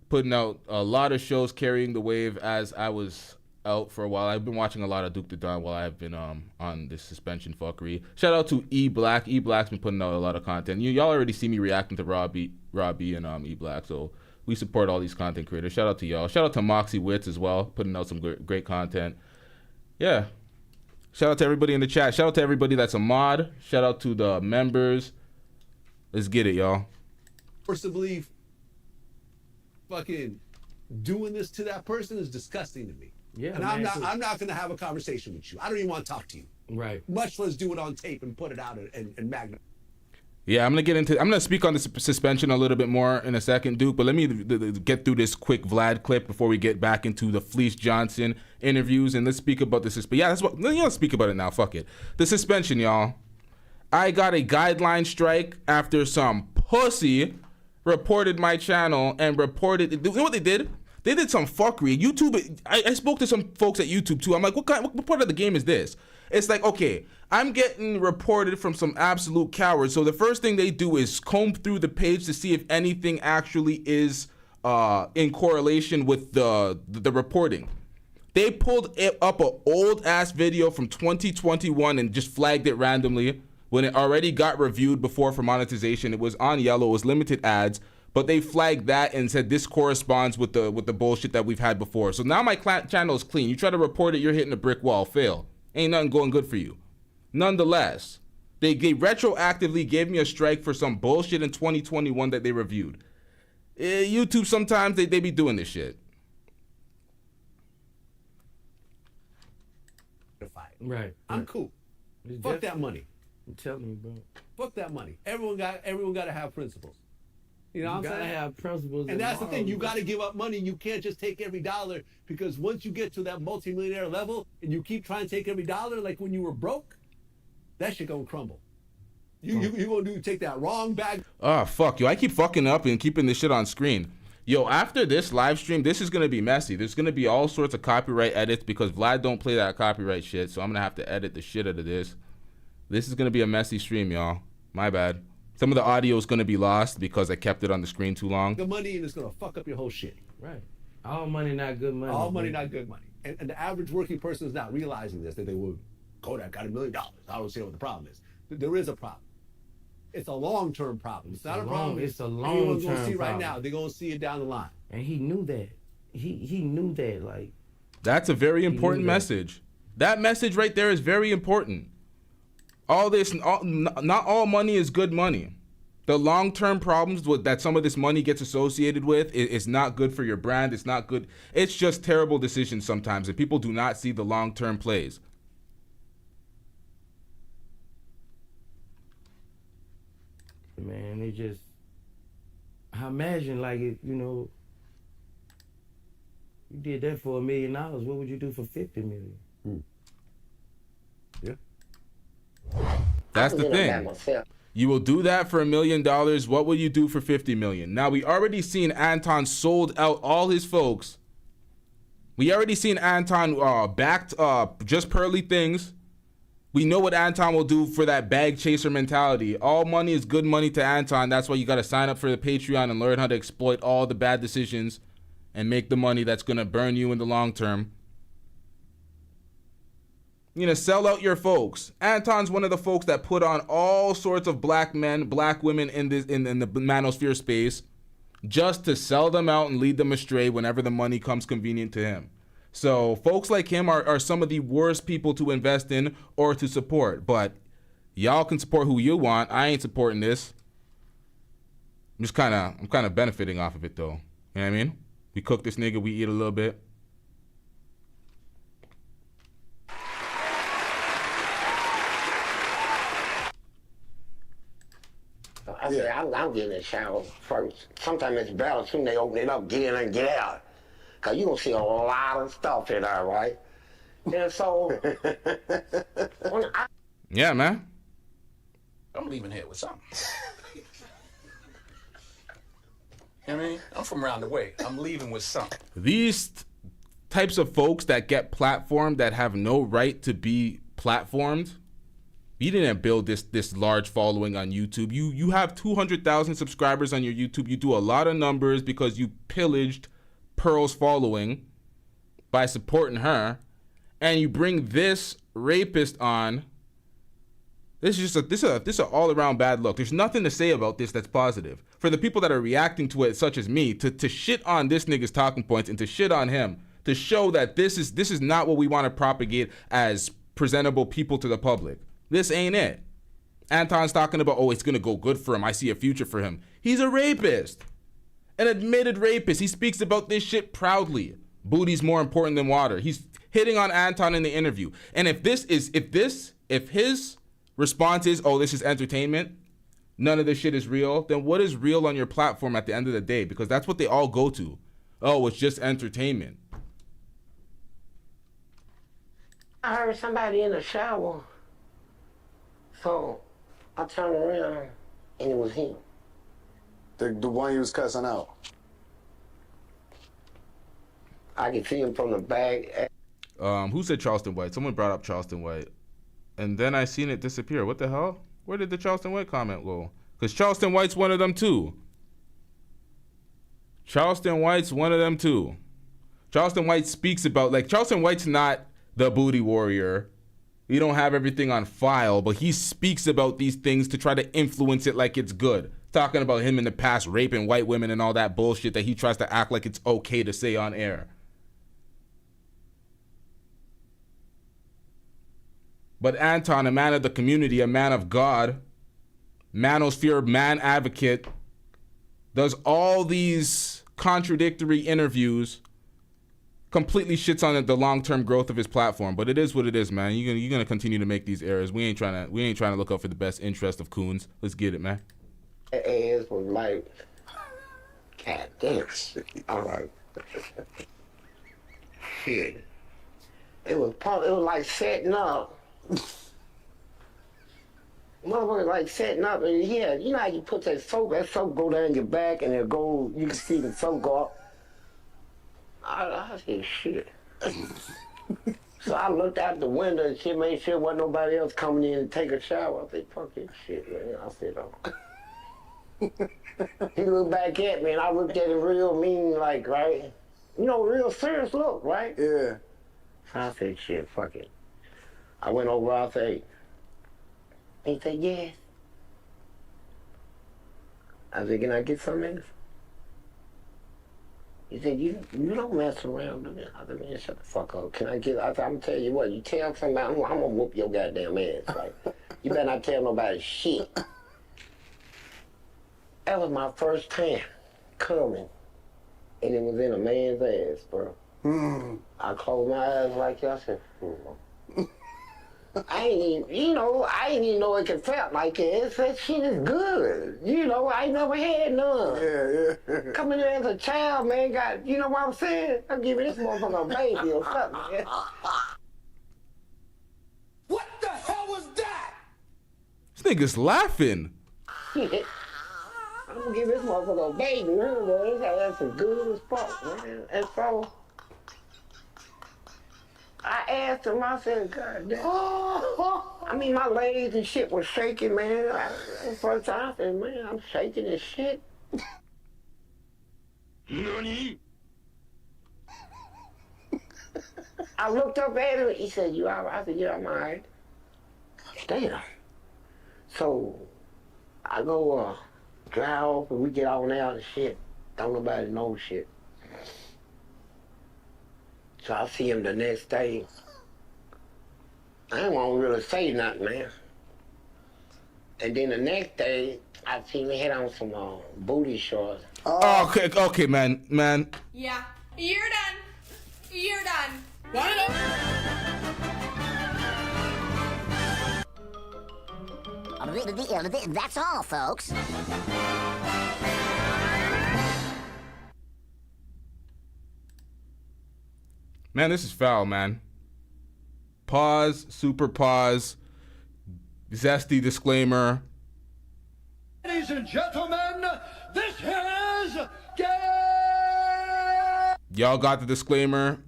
putting out a lot of shows, carrying the wave as I was out for a while. I've been watching a lot of Duke the Don while I've been on this suspension fuckery. Shout out to E Black. E Black's been putting out a lot of content. Y'all already see me reacting to Robbie and E Black, so we support all these content creators. Shout out to y'all. Shout out to Moxie Wits as well, putting out some great content. Yeah. Shout out to everybody in the chat. Shout out to everybody that's a mod. Shout out to the members. Let's get it, y'all. First to believe fucking doing this to that person is disgusting to me. Yeah, and I'm not gonna have a conversation with you. I don't even want to talk to you. Right. Much less do it on tape and put it out and magnify. Yeah, I'm gonna speak on the suspension a little bit more in a second, Duke. But let me get through this quick Vlad clip before we get back into the Fleece Johnson interviews, and let's speak about the suspension. Yeah, let's speak about it now. Fuck it. The suspension, y'all. I got a guideline strike after some pussy reported my channel and reported. You know what they did? They did some fuckery. YouTube. I spoke to some folks at YouTube too. I'm like, what part of the game is this? It's like, okay, I'm getting reported from some absolute cowards. So the first thing they do is comb through the page to see if anything actually is in correlation with the reporting. They pulled up an old ass video from 2021 and just flagged it randomly when it already got reviewed before for monetization. It was on yellow. It was limited ads. But they flagged that and said this corresponds with the bullshit that we've had before. So now my channel is clean. You try to report it, you're hitting a brick wall. Fail. Ain't nothing going good for you. Nonetheless, they retroactively gave me a strike for some bullshit in 2021 that they reviewed. YouTube sometimes they be doing this shit. Right. I'm cool. Fuck that money. I'm telling you, bro. Fuck that money. Everyone got to have principles. You know what I'm gotta saying? have principles. And that's the thing. You morals. got to give up money. You can't just take every dollar, because once you get to that multimillionaire level and you keep trying to take every dollar, like when you were broke, that shit gonna crumble. You gonna take that wrong bag. Oh, fuck, yo. I keep fucking up and keeping this shit on screen. Yo, after this live stream, this is going to be messy. There's going to be all sorts of copyright edits because Vlad don't play that copyright shit, so I'm going to have to edit the shit out of this. This is going to be a messy stream, y'all. My bad. Some of the audio is going to be lost because I kept it on the screen too long. The money, and it's gonna fuck up your whole shit. Right. All money not good money. All money not good money. And the average working person is not realizing this, that they will, Kodak got $1 million. I don't see what the problem is. There is a problem. It's a long-term problem. It's not a problem. It's a Everyone's long-term gonna see right problem. now. They're gonna see it down the line. And he knew that. He knew that. Like, That's a very important message. That message right there is very important. Not all money is good money. The long-term problems that some of this money gets associated with is not good for your brand. It's not good. It's just terrible decisions sometimes, and people do not see the long-term plays. man, it just. I imagine, like, if you did that for $1 million, what would you do for 50 million? Yeah. That's the thing. You will do that for $1 million. What will you do for 50 million? Now, we already seen Anton sold out all his folks. We already seen Anton backed just pearly things. We know what Anton will do for that bag chaser mentality. All money is good money to Anton. That's why you got to sign up for the Patreon and learn how to exploit all the bad decisions and make the money that's going to burn you in the long term. You know, sell out your folks. Anton's one of the folks that put on all sorts of black men, black women in the manosphere space just to sell them out and lead them astray whenever the money comes convenient to him. So folks like him are some of the worst people to invest in or to support. But y'all can support who you want. I ain't supporting this. I'm kind of benefiting off of it though. You know what I mean? We cook this nigga, we eat a little bit. I say, I'm getting in the shower first. Sometimes it's better soon they open it up, get in and get out. Because you're going to see a lot of stuff in there, right? And so, yeah, man. I'm leaving here with something. You know what I mean? I'm from around the way. I'm leaving with something. These types of folks that get platformed that have no right to be platformed. You didn't build this large following on YouTube. You have 200,000 subscribers on your YouTube. You do a lot of numbers because you pillaged Pearl's following by supporting her, and you bring this rapist on. This is an all around bad look. There's nothing to say about this that's positive. For the people that are reacting to it, such as me, to shit on this nigga's talking points and to shit on him, to show that this is not what we want to propagate as presentable people to the public. This ain't it. Anton's talking about, oh, it's gonna go good for him. I see a future for him. He's a rapist. An admitted rapist. He speaks about this shit proudly. Booty's more important than water. He's hitting on Anton in the interview. And if his response is, oh, this is entertainment, none of this shit is real, then what is real on your platform at the end of the day? Because that's what they all go to. Oh, it's just entertainment. I heard somebody in the shower. So I turned around and it was him. The one you was cussing out. I could see him from the back. Who said Charleston White? Someone brought up Charleston White. And then I seen it disappear. What the hell? Where did the Charleston White comment go? Because Charleston White's one of them too. Charleston White's one of them too. Charleston White speaks about, like, Charleston White's not the booty warrior. We don't have everything on file, but he speaks about these things to try to influence it like it's good. Talking about him in the past raping white women and all that bullshit that he tries to act like it's okay to say on air. But Anton, a man of the community, a man of God, manosphere, man advocate, does all these contradictory interviews, completely shits on the long-term growth of his platform. But it is what it is, man. You're gonna continue to make these errors. We ain't trying to look out for the best interest of coons. Let's get it, man. Ass was like God damn. All right. Shit. It was like setting up. Motherfucker like setting up, and yeah, you know how you put that soap go down your back and it go, you can see the soap go up. I said, shit. So I looked out the window and shit, made sure wasn't nobody else coming in to take a shower. I said, fuck this shit, man. I said, oh. He looked back at me and I looked at him real mean, like, right? You know, real serious look, right? Yeah. So I said, shit, fuck it. I went over, I said, he said, yes. I said, can I get some of this? He said, you don't mess around with me. I said, man, shut the fuck up. Can I get, I said, I'm gonna tell you what, you tell somebody, I'm gonna whoop your goddamn ass, right? You better not tell nobody shit. That was my first time coming, and it was in a man's ass, bro. I closed my eyes like that. I said, I ain't even know it could felt like it. That shit is good. You know, I ain't never had none. Yeah. Coming in as a child, man, you know what I'm saying? I'm giving this motherfucker a baby or something, man. What the hell was that? This nigga's laughing. Shit. I'm gonna give this motherfucker a baby, man. That's as good as fuck, man. And so, I asked him, I said, God damn. I mean, my legs and shit was shaking, man. The first time I said, man, I'm shaking and shit. Nani? I looked up at him, he said, you all right? I said, yeah, I'm all right. Damn. So, I go drive off and we get on out and shit. Don't nobody know shit. So I see him the next day. I ain't want to really say nothing, man. And then the next day, I see him had on some booty shorts. Oh, okay, man. Yeah. You're done. You're done. That's all, folks. Man, this is foul, man. Pause, super pause, Zesty disclaimer. Ladies and gentlemen, this is game. Y'all got the disclaimer.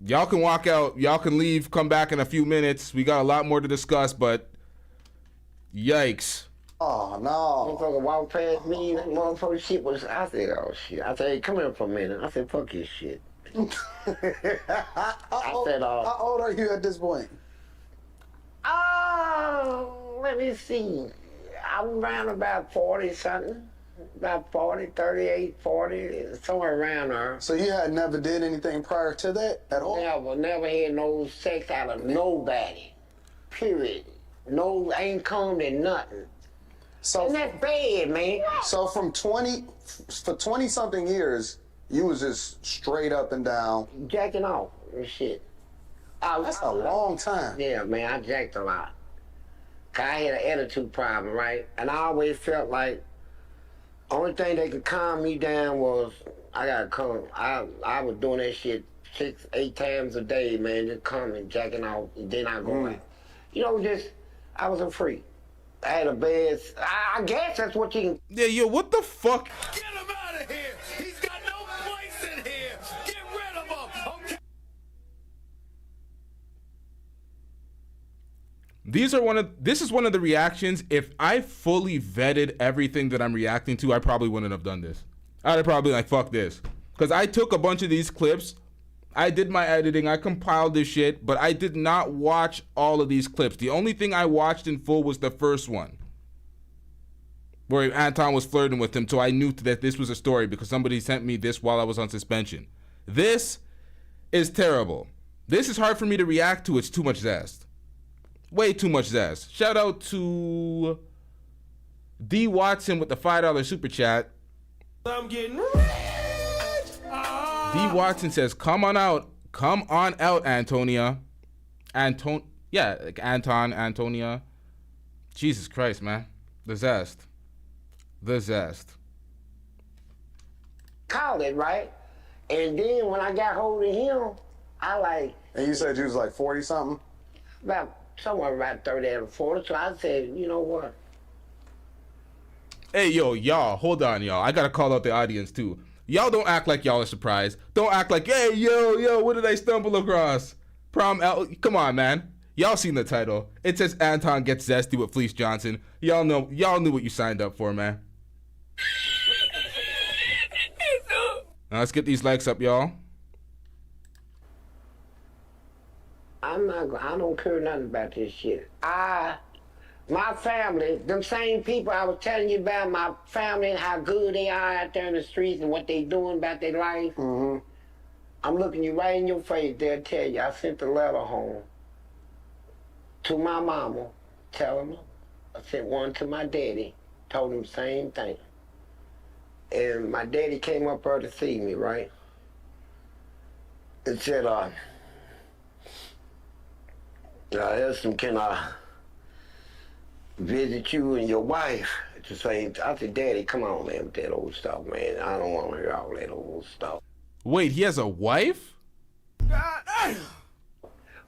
Y'all can walk out. Y'all can leave, come back in a few minutes. We got a lot more to discuss, but yikes. Oh, no. Motherfucker walked past me, that motherfucker shit was, I said, oh shit. I said, hey, come here for a minute. I said, fuck this shit. How old are you at this point? Let me see. I'm around about 40 something. About 40, 38, 40, somewhere around there. So you had never did anything prior to that at all? Never had no sex out of nobody. Period. No, ain't come to nothing. So, and that's bad, man. So for 20 something years, you was just straight up and down. Jacking off and shit. That's a long time. Yeah, man, I jacked a lot. I had an attitude problem, right? And I always felt like only thing that could calm me down was I gotta come. I was doing that shit 6, 8 times a day, man, just coming, jacking off, and then I go out. You know, just, I was a freak. I had a bad, I guess that's what you can. Yeah, yo, what the fuck? Get him out of here! He's got no place in here! Get rid of him! Okay. This is one of the reactions. If I fully vetted everything that I'm reacting to, I probably wouldn't have done this. I'd have probably like, fuck this. Because I took a bunch of these clips, I did my editing, I compiled this shit, but I did not watch all of these clips. The only thing I watched in full was the first one, where Anton was flirting with him, so I knew that this was a story because somebody sent me this while I was on suspension. This is terrible. This is hard for me to react to. It's too much zest. Way too much zest. Shout out to D. Watson with the $5 super chat. I'm getting rich. D. Watson says, come on out, Antonia. Anton, Antonia. Jesus Christ, man. The zest. caught it, right? And then when I got hold of him, I like... And you said you was like 40-something? Somewhere about 30 or 40, so I said, you know what? Hey, yo, y'all, hold on, y'all. I gotta call out the audience, too. Y'all don't act like y'all are surprised. Don't act like, hey, yo, what did I stumble across? Come on, man. Y'all seen the title. It says Anton gets zesty with Fleece Johnson. Y'all knew what you signed up for, man. Now let's get these likes up, y'all. I don't care nothing about this shit. My family, them same people I was telling you about, my family and how good they are out there in the streets and what they doing about their life. Mm-hmm. I'm looking you right in your face. They'll tell you, I sent a letter home to my mama, telling her. I sent one to my daddy, told him the same thing. And my daddy came up there to see me, right? And said, Elson, can I visit you and your wife at the same time? I said, Daddy, come on, man, with that old stuff, man. I don't want to hear all that old stuff. Wait, he has a wife?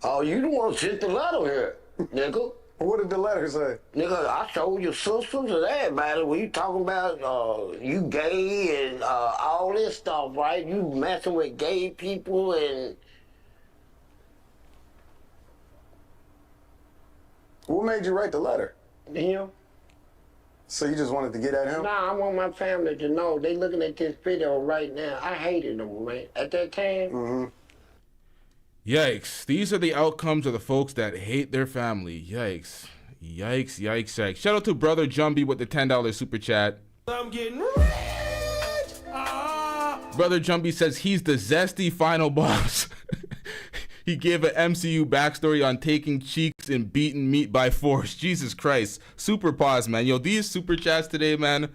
Oh, you the one sent the letter here, nigga. What did the letter say? Nigga, I told your sisters and everybody when you talking about you gay and all this stuff, right? You messing with gay people and... What made you write the letter? Him. So you just wanted to get at him? Nah, I want my family to know. They looking at this video right now. I hated them, man. At that time. Mm-hmm. Yikes. These are the outcomes of the folks that hate their family. Yikes. Yikes, yikes, yikes. Shout out to Brother Jumbie with the $10 super chat. I'm getting rich. Brother Jumbie says he's the zesty final boss. He gave an MCU backstory on taking cheeks and beating meat by force. Jesus Christ. Super pause, man. Yo, these super chats today, man.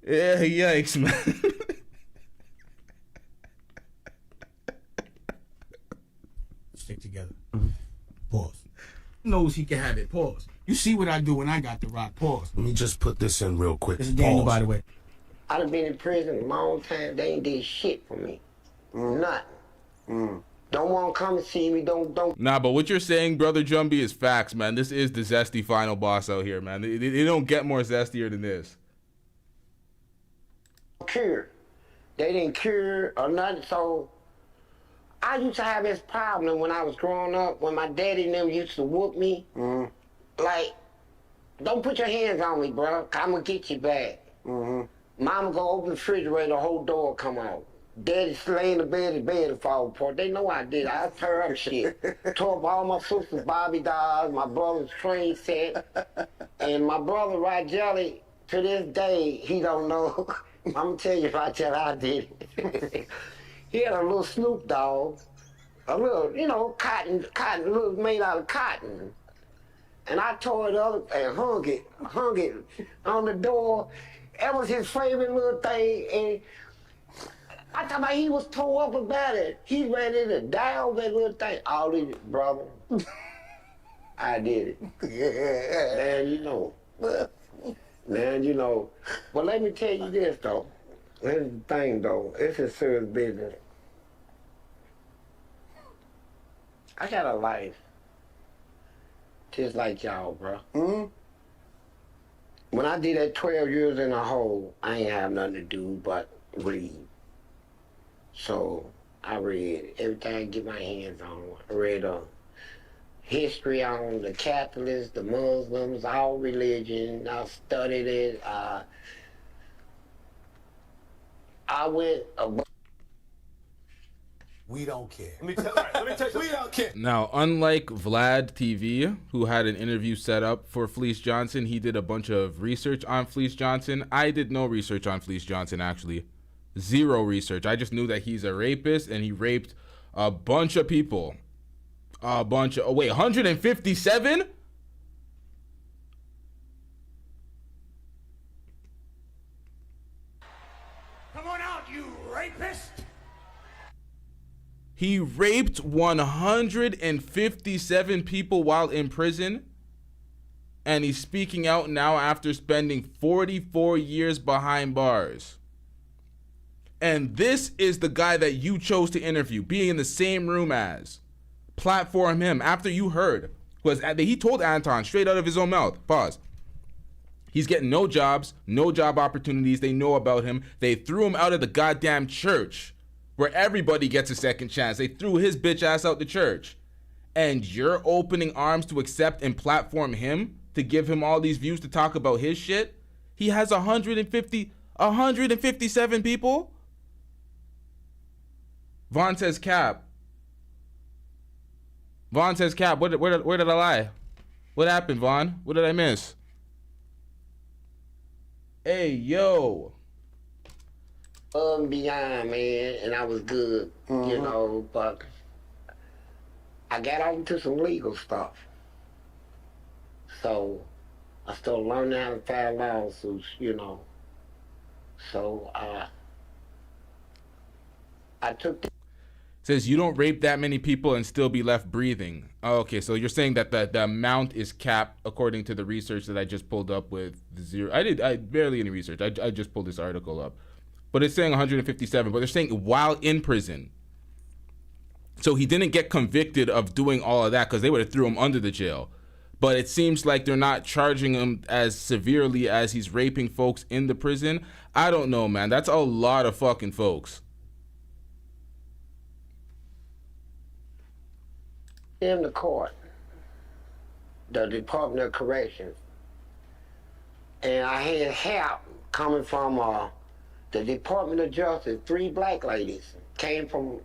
Yeah, yikes, man. Stick together. Pause. Knows he can have it. Pause. You see what I do when I got the rock. Pause. Let me just put this in real quick. This is Daniel, by the way. I done been in prison a long time. They ain't did shit for me. Nothing. Don't want to come and see me. Don't. Nah, but what you're saying, Brother Jumbie, is facts, man. This is the zesty final boss out here, man. They don't get more zestier than this. Cure. They didn't cure or nothing. So I used to have this problem when I was growing up, when my daddy and them used to whoop me. Like, don't put your hands on me, bro. I'm going to get you back. Mama go open the refrigerator, the whole door come out. Daddy lay in the bed, his bed would fall apart. They know I did. I tore up shit. Tore up all my sister's Bobby dolls, my brother's train set. And my brother, Jelly, to this day, he don't know. I'm going to tell you about that I did it. He had a little Snoop dog, a little, you know, cotton, little made out of cotton. And I tore it up and hung it on the door. That was his favorite little thing. And I thought about he was tore up about it. He ran in to die over that little thing. All these, brother, I did it. Man, you know. Man, you know. But let me tell you this, though. Here's the thing, though. It's a serious business. I got a life. Just like y'all, bro. When I did that 12 years in a hole, I ain't have nothing to do but read. So I read everything I get my hands on. I read history on the Catholics, the Muslims, all religion. I studied it. I went above. We don't care. Let me tell you, we don't care. Now, unlike Vlad TV, who had an interview set up for Fleece Johnson, he did a bunch of research on Fleece Johnson. I did no research on Fleece Johnson, actually. Zero research. I just knew that he's a rapist and he raped a bunch of people. A bunch of, 157? Come on out, you rapist! He raped 157 people while in prison, and he's speaking out now after spending 44 years behind bars. And this is the guy that you chose to interview, being in the same room as. Platform him after you heard. He told Anton straight out of his own mouth. Pause. He's getting no jobs, no job opportunities. They know about him. They threw him out of the goddamn church where everybody gets a second chance. They threw his bitch ass out the church. And you're opening arms to accept and platform him to give him all these views to talk about his shit? He has 157 people? Vaughn says cap. Vaughn says cap. Where did I lie? What happened, Vaughn? What did I miss? Hey, yo. Beyond, man, and I was good, you know, but I got out into some legal stuff. So I still learning how to file lawsuits, you know. So I took the Says you don't rape that many people and still be left breathing. Oh, okay, so you're saying that the amount is capped according to the research that I just pulled up with the zero. I barely any research. I just pulled this article up. But it's saying 157, but they're saying while in prison. So he didn't get convicted of doing all of that because they would have threw him under the jail. But it seems like they're not charging him as severely as he's raping folks in the prison. I don't know, man. That's a lot of fucking folks. in the court, the Department of Corrections, and I had help coming from the Department of Justice. 3 black ladies came from,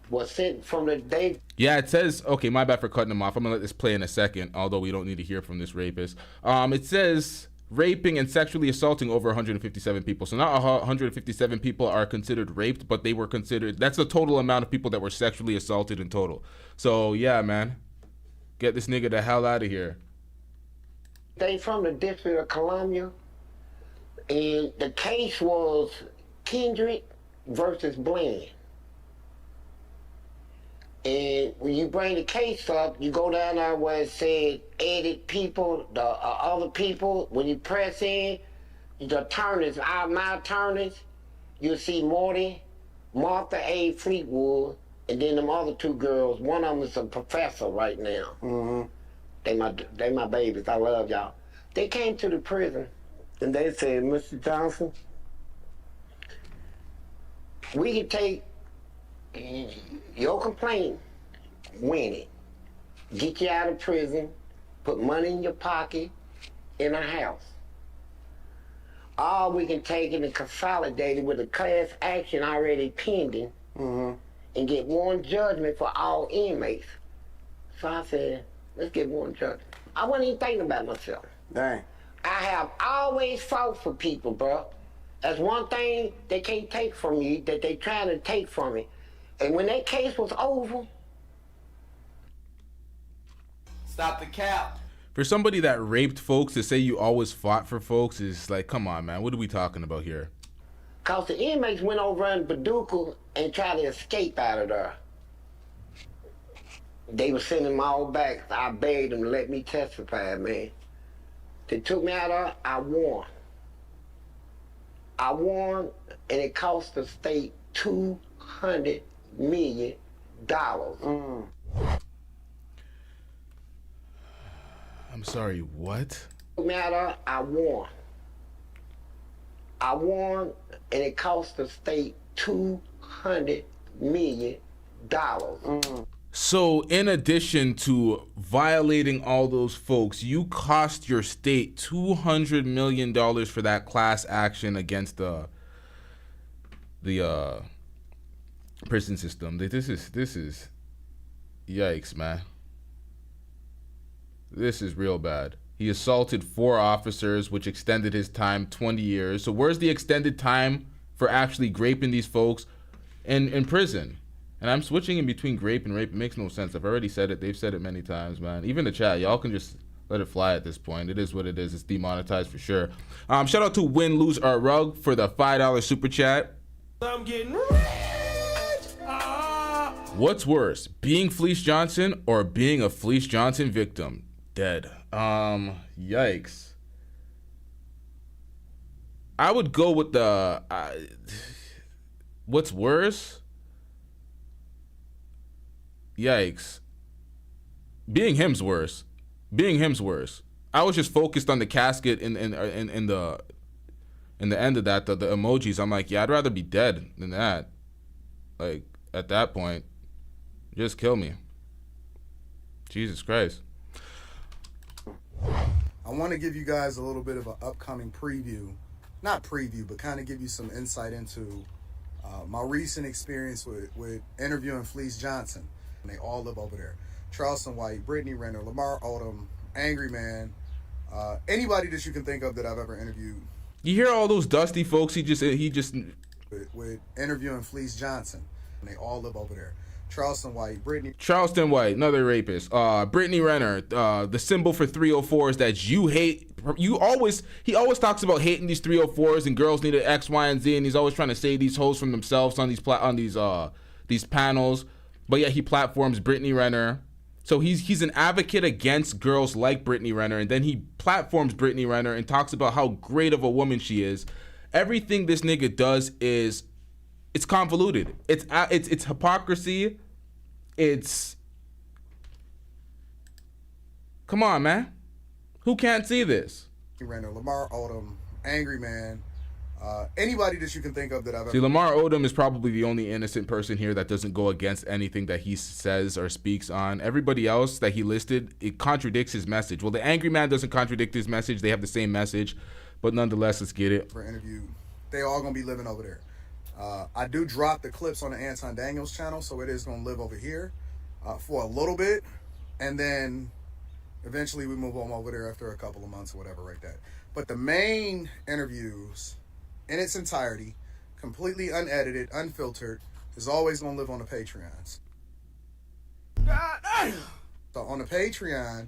was sent from the day. Yeah, it says, okay, my bad for cutting them off. I'm gonna let this play in a second, although we don't need to hear from this rapist. It says raping and sexually assaulting over 157 people. So not 157 people are considered raped, but they were considered, that's the total amount of people that were sexually assaulted in total. So yeah, man, get this nigga the hell out of here. They from the District of Columbia, and the case was Kendrick versus Bland. And when you bring the case up, you go down there where it said edit people, the other people. When you press in, the attorneys, my attorneys, you'll see Martha A. Fleetwood, and then them other 2 girls. One of them is a professor right now. Mm-hmm. They my babies. I love y'all. They came to the prison, and they said, Mr. Johnson, we can take your complaint, win it, get you out of prison, put money in your pocket, in a house. Or we can take it and consolidate it with a class action already pending, and get one judgment for all inmates. So I said, let's get one judgment. I wasn't even thinking about myself. Dang. I have always fought for people, bro. That's one thing they can't take from you, that they trying to take from me. And when that case was over, stop the cap. For somebody that raped folks to say you always fought for folks is like, come on, man. What are we talking about here? cause the inmates went over in Paducah and tried to escape out of there. They were sending them all back. I begged them to let me testify, man. They took me out of there, I won. I won, and it cost the state $200 million. I'm sorry, what? Took me out of there, I won. I won, and it cost the state $200 million. So in addition to violating all those folks, you cost your state $200 million for that class action against the prison system. This is yikes, man. This is real bad. He assaulted 4 officers, which extended his time 20 years. So where's the extended time for actually graping these folks in prison? And I'm switching in between grape and rape. It makes no sense. I've already said it. They've said it many times, man. Even the chat, y'all can just let it fly at this point. It is what it is. It's demonetized for sure. Shout out to Win Lose or Rug for the $5 super chat. I'm getting rich. What's worse, being Fleece Johnson or being a Fleece Johnson victim? Dead. Yikes. I would go with the what's worse? Yikes. Being him's worse. Being him's worse. I was just focused on the casket in the end of that, the emojis. I'm like, yeah, I'd rather be dead than that. Like, at that point, just kill me. Jesus Christ. I want to give you guys a little bit of an upcoming preview. Not preview, but kind of give you some insight into my recent experience with interviewing Fleece Johnson. And they all live over there. Charleston White, Brittany Renner, Lamar Odom, Angry Man, anybody that you can think of that I've ever interviewed. You hear all those dusty folks he just with interviewing Fleece Johnson. And they all live over there. Charleston White, another rapist. Brittany Renner, the symbol for 304s that you hate. He always talks about hating these 304s and girls need an X, Y, and Z, and he's always trying to save these hoes from themselves on these panels. But yeah, he platforms Brittany Renner. So he's an advocate against girls like Brittany Renner, and then he platforms Brittany Renner and talks about how great of a woman she is. Everything this nigga does is it's convoluted. It's hypocrisy. Come on, man. Who can't see this? Renner, Lamar Odom, Angry Man, anybody that you can think of that I've ever... See, Lamar Odom is probably the only innocent person here that doesn't go against anything that he says or speaks on. Everybody else that he listed, it contradicts his message. Well, the Angry Man doesn't contradict his message. They have the same message. But nonetheless, let's get it. For interview, they all going to be living over there. I do drop the clips on the Anton Daniels channel, so it is going to live over here for a little bit. And then eventually we move on over there after a couple of months or whatever like that. But the main interviews in its entirety, completely unedited, unfiltered, is always going to live on the Patreons. So on the Patreon,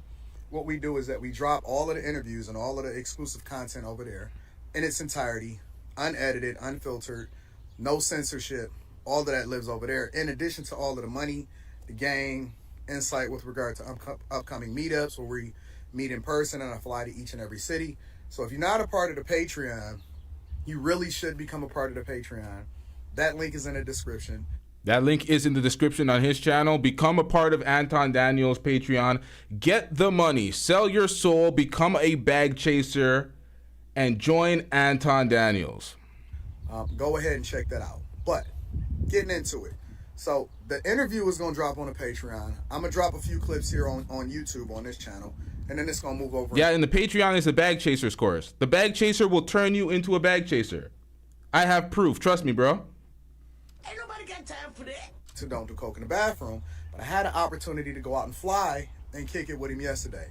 what we do is that we drop all of the interviews and all of the exclusive content over there in its entirety, unedited, unfiltered, no censorship. All of that lives over there. In addition to all of the money, the game, insight with regard to upcoming meetups where we meet in person and I fly to each and every city. So if you're not a part of the Patreon, you really should become a part of the Patreon. That link is in the description. That link is in the description on his channel. Become a part of Anton Daniels' Patreon. Get the money. Sell your soul. Become a bag chaser. And join Anton Daniels. Go ahead and check that out. But getting into it. So the interview is going to drop on the Patreon. I'm going to drop a few clips here on YouTube on this channel. And then it's going to move over. Yeah, and the Patreon is the bag chaser's course. The bag chaser will turn you into a bag chaser. I have proof. Trust me, bro. Ain't nobody got time for that. So don't do coke in the bathroom. But I had an opportunity to go out and fly and kick it with him yesterday.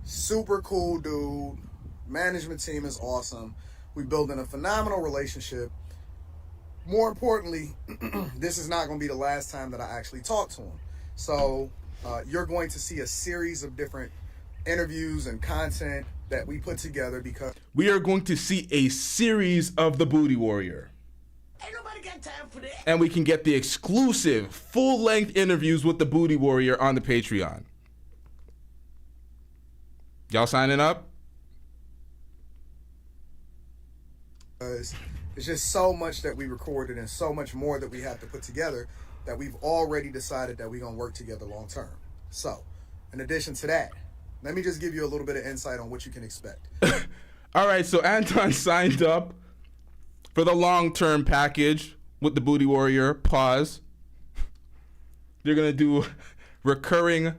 Super cool dude. Management team is awesome. We're building a phenomenal relationship. More importantly, this is not going to be the last time that I actually talk to him. So you're going to see a series of different interviews and content that we put together because we are going to see a series of the Booty Warrior. Ain't nobody got time for that. And we can get the exclusive full-length interviews with the Booty Warrior on the Patreon. Y'all signing up? It's just so much that we recorded and so much more that we have to put together that we've already decided that we're going to work together long term. So, in addition to that, let me just give you a little bit of insight on what you can expect. All right, so Anton signed up for the long-term package with the Booty Warrior. Pause. They're going to do recurring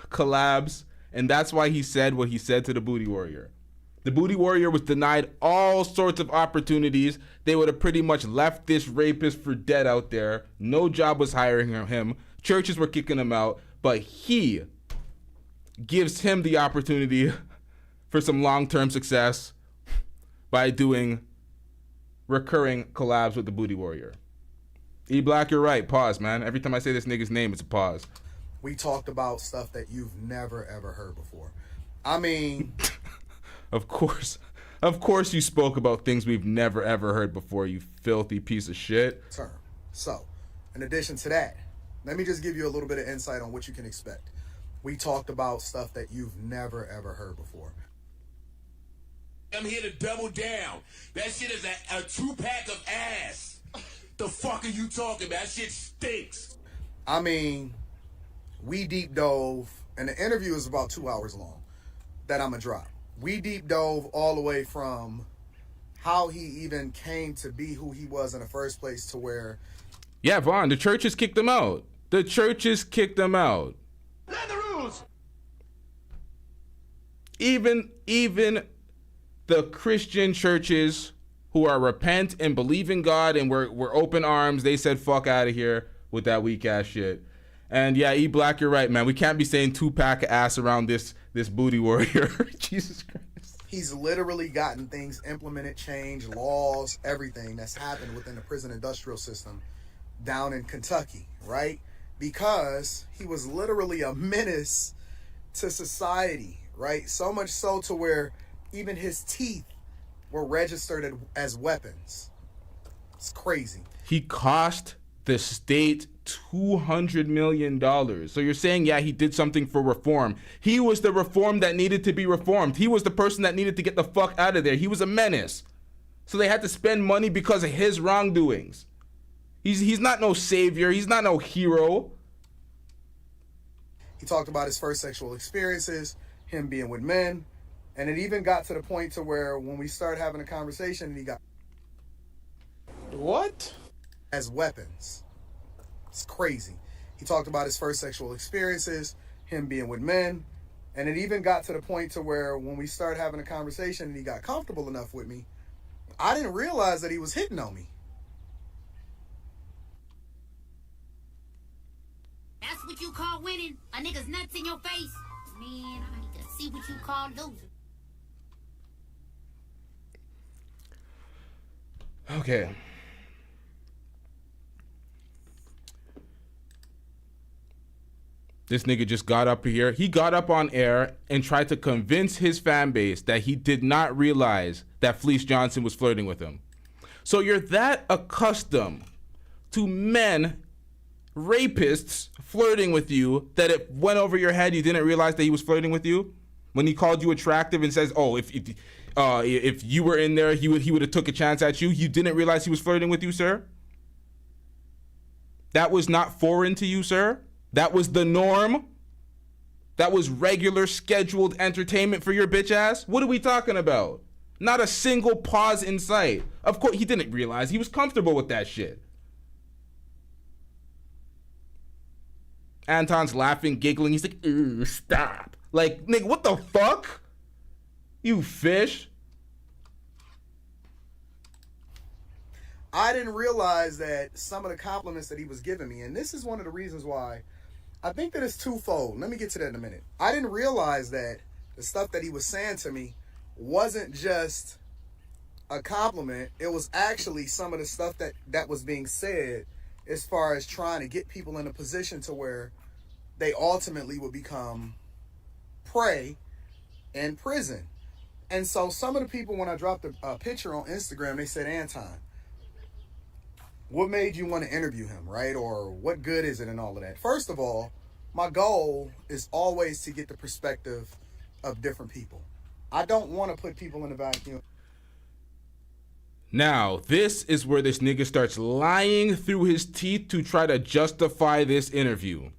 collabs, and that's why he said what he said to the Booty Warrior. The Booty Warrior was denied all sorts of opportunities. They would have pretty much left this rapist for dead out there. No job was hiring him. Churches were kicking him out, but he gives him the opportunity for some long-term success by doing recurring collabs with the Booty Warrior. E Black, you're right. Pause, man. Every time I say this nigga's name, it's a pause. We talked about stuff that you've never, ever heard before. I mean... Of course you spoke about things we've never, ever heard before, you filthy piece of shit. So, in addition to that, let me just give you a little bit of insight on what you can expect. We talked about stuff that you've never, ever heard before. I'm here to double down. That shit is a two-pack of ass. The fuck are you talking about? That shit stinks. I mean, we deep dove, and the interview is about 2 hours long that I'm going to drop. We deep dove all the way from how he even came to be who he was in the first place to where... Yeah, Vaughn, the churches kicked him out. The churches kicked him out. Learn the rules. Even the Christian churches who are repent and believe in God and were open arms, they said fuck out of here with that weak ass shit. And yeah, E Black, you're right, man. We can't be saying 2-pack of ass around this booty warrior. Jesus Christ. He's literally gotten things implemented, changed, laws, everything that's happened within the prison industrial system down in Kentucky, right? Because he was literally a menace to society, right? So much so to where even his teeth were registered as weapons. It's crazy. He cost the state $200 million. So you're saying, yeah, he did something for reform. He was the reform that needed to be reformed. He was the person that needed to get the fuck out of there. He was a menace. So they had to spend money because of his wrongdoings. He's not no savior. He's not no hero. He talked about his first sexual experiences, him being with men, and it even got to the point to where when we started having a conversation, and he got... What? As weapons. It's crazy. He talked about his first sexual experiences, him being with men, and it even got to the point to where when we started having a conversation and he got comfortable enough with me, I didn't realize that he was hitting on me. That's what you call winning? A nigga's nuts in your face? Man, I need to see what you call losing. Okay. This nigga just got up here. He got up on air and tried to convince his fan base that he did not realize that Fleece Johnson was flirting with him. So you're that accustomed to men, rapists, flirting with you that it went over your head. You didn't realize that he was flirting with you when he called you attractive and says, "Oh, if you were in there, he would have took a chance at you." You didn't realize he was flirting with you, sir? That was not foreign to you, sir? That was the norm? That was regular scheduled entertainment for your bitch ass? What are we talking about? Not a single pause in sight. Of course, he didn't realize. He was comfortable with that shit. Anton's laughing, giggling. He's like, "Ooh, stop." Like, nigga, what the fuck? You fish. I didn't realize that some of the compliments that he was giving me, and this is one of the reasons why I think that it's twofold. Let me get to that in a minute. I didn't realize that the stuff that he was saying to me wasn't just a compliment. It was actually some of the stuff that was being said as far as trying to get people in a position to where they ultimately would become prey in prison. And so some of the people, when I dropped a picture on Instagram, they said, "Anton, what made you want to interview him, right? Or what good is it and all of that?" First of all, my goal is always to get the perspective of different people. I don't want to put people in a vacuum. Now, this is where this nigga starts lying through his teeth to try to justify this interview.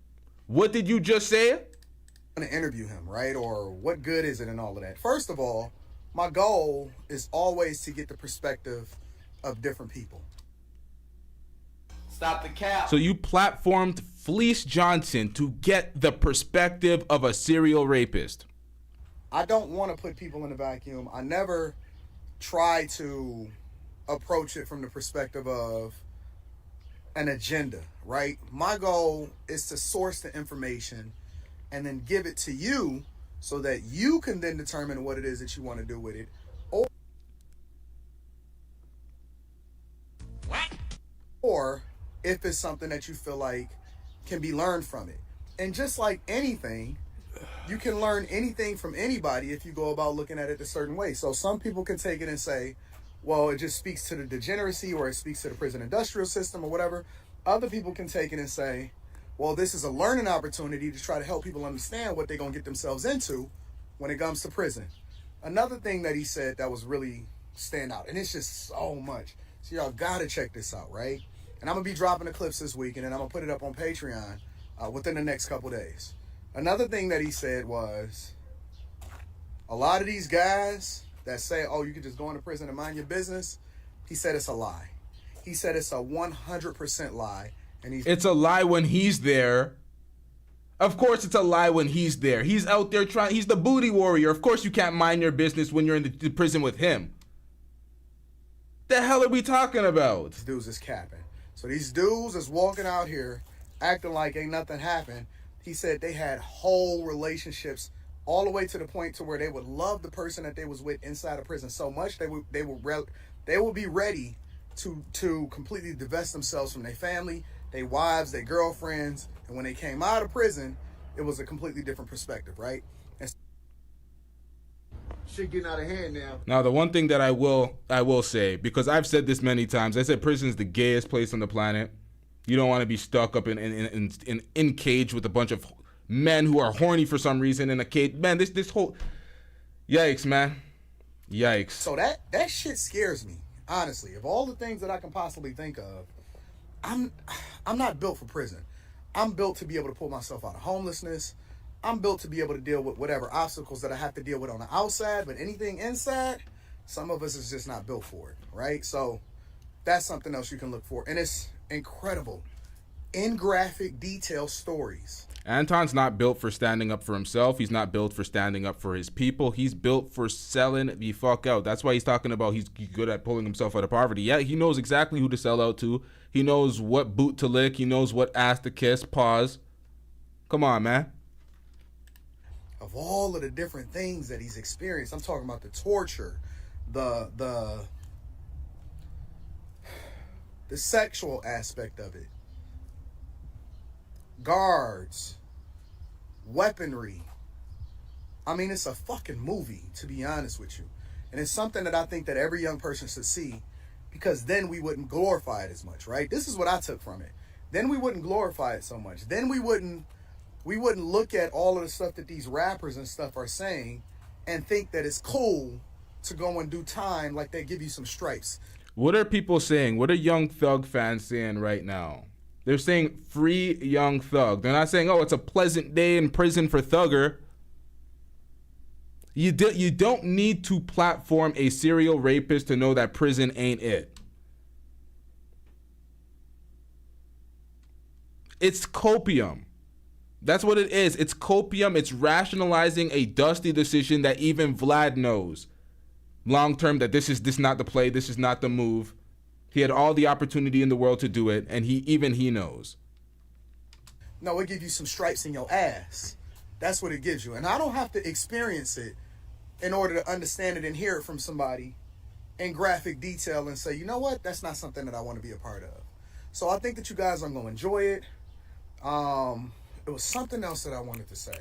What did you just say? I'm going to interview him, right? Or what good is it and all of that? First of all, my goal is always to get the perspective of different people. Stop the cap. So you platformed Fleece Johnson to get the perspective of a serial rapist. I don't want to put people in a vacuum. I never try to approach it from the perspective of an agenda, right? My goal is to source the information and then give it to you so that you can then determine what it is that you want to do with it. Or if it's something that you feel like can be learned from it. And just like anything, you can learn anything from anybody if you go about looking at it a certain way. So some people can take it and say, well, it just speaks to the degeneracy or it speaks to the prison industrial system or whatever. Other people can take it and say, well, this is a learning opportunity to try to help people understand what they're going to get themselves into when it comes to prison. Another thing that he said that was really stand out, and it's just so much. So y'all got to check this out, right? And I'm going to be dropping the clips this week, and then I'm going to put it up on Patreon within the next couple days. Another thing that he said was, a lot of these guys that say, oh, you can just go into prison and mind your business, he said it's a lie. He said it's a 100% lie. And it's a lie when he's there. Of course it's a lie when he's there. He's out there he's the booty warrior. Of course you can't mind your business when you're in the prison with him. The hell are we talking about? These dudes is capping. So these dudes is walking out here acting like ain't nothing happened. He said they had whole relationships all the way to the point to where they would love the person that they was with inside of prison so much they would be ready to completely divest themselves from their family, their wives, their girlfriends, and when they came out of prison, it was a completely different perspective, right? And shit getting out of hand now. Now, the one thing that I will say, because I've said this many times, I said prison's the gayest place on the planet. You don't want to be stuck up in cage with a bunch of men who are horny for some reason in a cage. Man, this whole yikes, man. Yikes. So that shit scares me, honestly. Of all the things that I can possibly think of, I'm not built for prison. I'm built to be able to pull myself out of homelessness. I'm built to be able to deal with whatever obstacles that I have to deal with on the outside, but anything inside, some of us is just not built for it, right? So that's something else you can look for. And it's incredible, in graphic detail stories. Anton's not built for standing up for himself. He's not built for standing up for his people. He's built for selling the fuck out. That's why he's talking about he's good at pulling himself out of poverty. Yeah, he knows exactly who to sell out to. He knows what boot to lick. He knows what ass to kiss. Pause. Come on, man. Of all of the different things that he's experienced, I'm talking about the torture, the sexual aspect of it, guards, weaponry. I mean, it's a fucking movie, to be honest with you. And it's something that I think that every young person should see, because then we wouldn't glorify it as much, right? This is what I took from it. Then we wouldn't glorify it so much. Then we wouldn't look at all of the stuff that these rappers and stuff are saying and think that it's cool to go and do time like they give you some stripes. What are people saying? What are Young Thug fans saying right now? They're saying free Young Thug. They're not saying, oh, it's a pleasant day in prison for Thugger. You don't need to platform a serial rapist to know that prison ain't it. It's copium. That's what it is. It's copium. It's rationalizing a dusty decision that even Vlad knows. Long term, that this is not the play. This is not the move. He had all the opportunity in the world to do it, and he knows. No, it gives you some stripes in your ass. That's what it gives you. And I don't have to experience it in order to understand it and hear it from somebody in graphic detail and say, you know what? That's not something that I want to be a part of. So I think that you guys are going to enjoy it. It was something else that I wanted to say.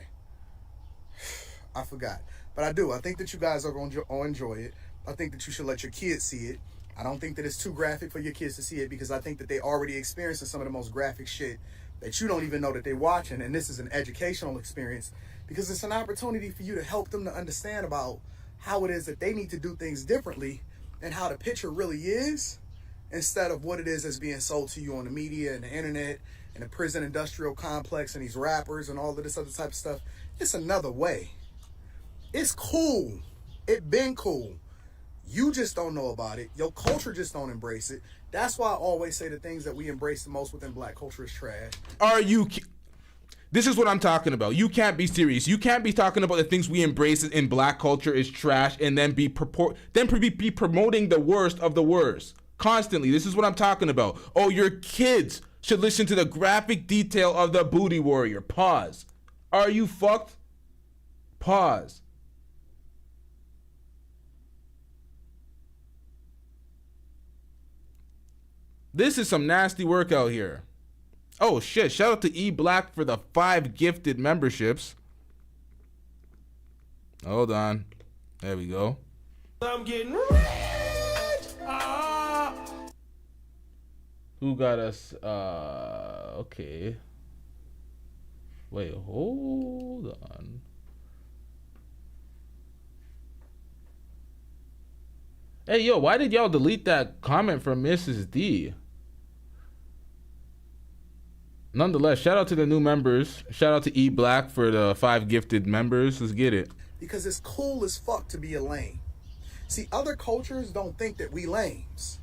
I forgot. But I do. I think that you guys are going to enjoy it. I think that you should let your kids see it. I don't think that it's too graphic for your kids to see it, because I think that they already experiencing some of the most graphic shit that you don't even know that they're watching. And this is an educational experience, because it's an opportunity for you to help them to understand about how it is that they need to do things differently and how the picture really is, instead of what it is that's being sold to you on the media and the internet and the prison industrial complex and these rappers and all of this other type of stuff. It's another way. It's cool. It been cool. You just don't know about it. Your culture just don't embrace it. That's why I always say the things that we embrace the most within black culture is trash. This is what I'm talking about. You can't be serious. You can't be talking about the things we embrace in black culture is trash and then be promoting the worst of the worst constantly. This is what I'm talking about. Oh, your kids should listen to the graphic detail of the booty warrior. Pause. Are you fucked? Pause. This is some nasty work out here. Oh shit, shout out to E Black for the 5 gifted memberships. Hold on. There we go. I'm getting rich. Who got us? Okay. Wait, hold on. Hey, yo, why did y'all delete that comment from Mrs. D? Nonetheless, shout out to the new members. Shout out to E Black for the 5 gifted members. Let's get it. Because it's cool as fuck to be a lame. See, other cultures don't think that we lames.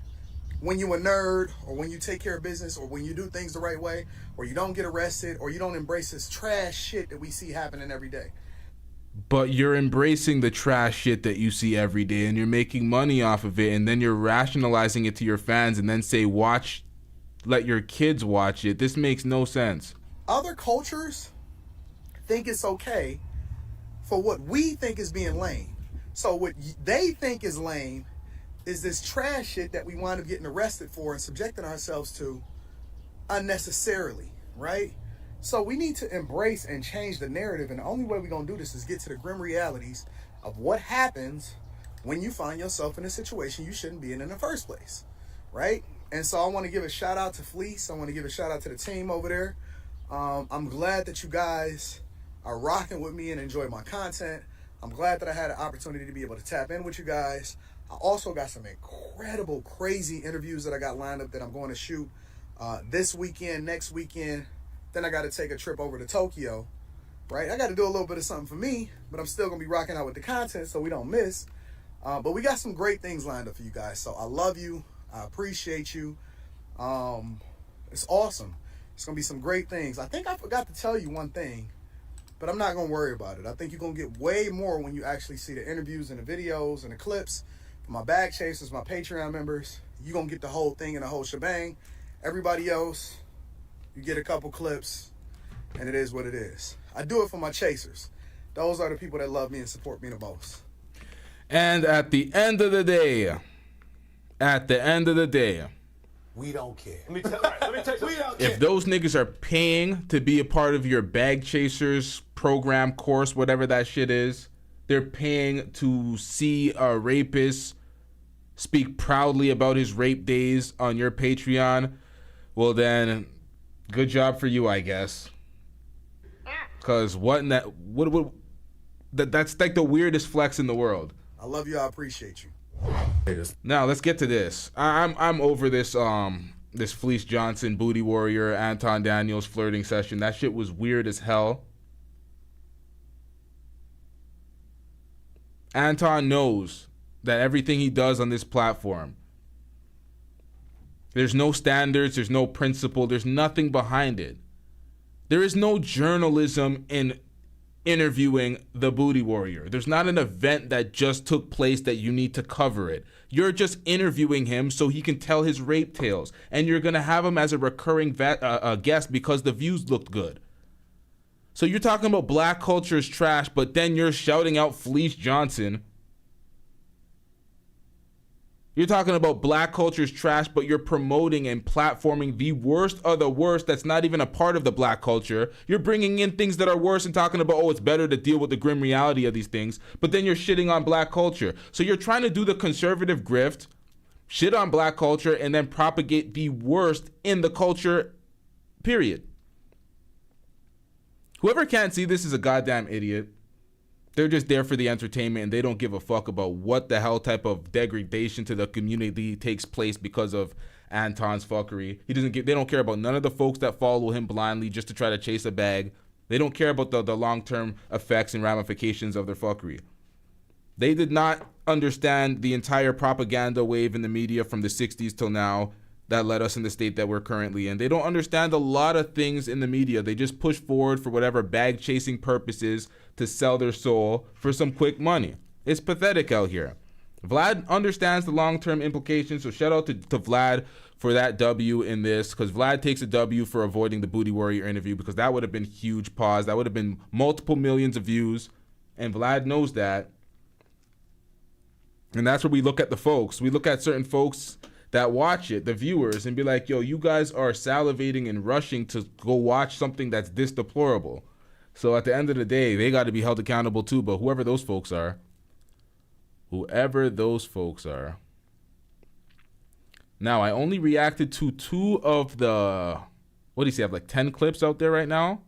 When you a nerd, or when you take care of business, or when you do things the right way, or you don't get arrested, or you don't embrace this trash shit that we see happening every day. But you're embracing the trash shit that you see every day, and you're making money off of it, and then you're rationalizing it to your fans, and then say, let your kids watch it. This makes no sense. Other cultures think it's okay for what we think is being lame. So what they think is lame is this trash shit that we wind up getting arrested for and subjecting ourselves to unnecessarily, right? So we need to embrace and change the narrative, and the only way we're going to do this is get to the grim realities of what happens when you find yourself in a situation you shouldn't be in the first place, right? And so I want to give a shout out to Fleece. I want to give a shout out to the team over there. I'm glad that you guys are rocking with me and enjoy my content. I'm glad that I had an opportunity to be able to tap in with you guys. I also got some incredible, crazy interviews that I got lined up that I'm going to shoot this weekend, next weekend. Then I got to take a trip over to Tokyo, right? I got to do a little bit of something for me, but I'm still going to be rocking out with the content so we don't miss. But we got some great things lined up for you guys. So I love you. I appreciate you. It's awesome. It's going to be some great things. I think I forgot to tell you one thing, but I'm not going to worry about it. I think you're going to get way more when you actually see the interviews and the videos and the clips. For my bag chasers, my Patreon members, you're going to get the whole thing and the whole shebang. Everybody else, you get a couple clips, and it is what it is. I do it for my chasers. Those are the people that love me and support me the most. And at the end of the day, We don't care. Let me tell you, we don't care. if those niggas are paying to be a part of your bag chasers program, course, whatever that shit is, they're paying to see a rapist speak proudly about his rape days on your Patreon, well then, good job for you, I guess. Cause that's like the weirdest flex in the world. I love you. I appreciate you. Now let's get to this. I'm over this this Fleece Johnson booty warrior Anton Daniels flirting session. That shit was weird as hell. Anton knows that everything he does on this platform, there's no standards, there's no principle, there's nothing behind it. There is no journalism in interviewing the booty warrior. There's not an event that just took place that you need to cover it. You're just interviewing him so he can tell his rape tales, and you're gonna have him as a recurring guest because the views looked good. So you're talking about black culture is trash, but then you're shouting out Fleece Johnson. You're talking about black culture is trash, but you're promoting and platforming the worst of the worst that's not even a part of the black culture. You're bringing in things that are worse and talking about, oh, it's better to deal with the grim reality of these things, but then you're shitting on black culture. So you're trying to do the conservative grift, shit on black culture, and then propagate the worst in the culture, period. Whoever can't see this is a goddamn idiot. They're just there for the entertainment, and they don't give a fuck about what the hell type of degradation to the community takes place because of Anton's fuckery. They don't care about none of the folks that follow him blindly just to try to chase a bag. They don't care about the long-term effects and ramifications of their fuckery. They did not understand the entire propaganda wave in the media from the 60s till now that led us in the state that we're currently in. They don't understand a lot of things in the media. They just push forward for whatever bag chasing purposes to sell their soul for some quick money. It's pathetic out here. Vlad understands the long-term implications, so shout out to Vlad for that W in this, because Vlad takes a W for avoiding the Booty Warrior interview, because that would have been huge pause. That would have been multiple millions of views, and Vlad knows that. And that's where we look at the folks. We look at certain folks that watch it, the viewers, and be like, yo, you guys are salivating and rushing to go watch something that's this deplorable. So at the end of the day, they got to be held accountable too, but whoever those folks are. Now, I only reacted to 2 of the, what do you say, I have like 10 clips out there right now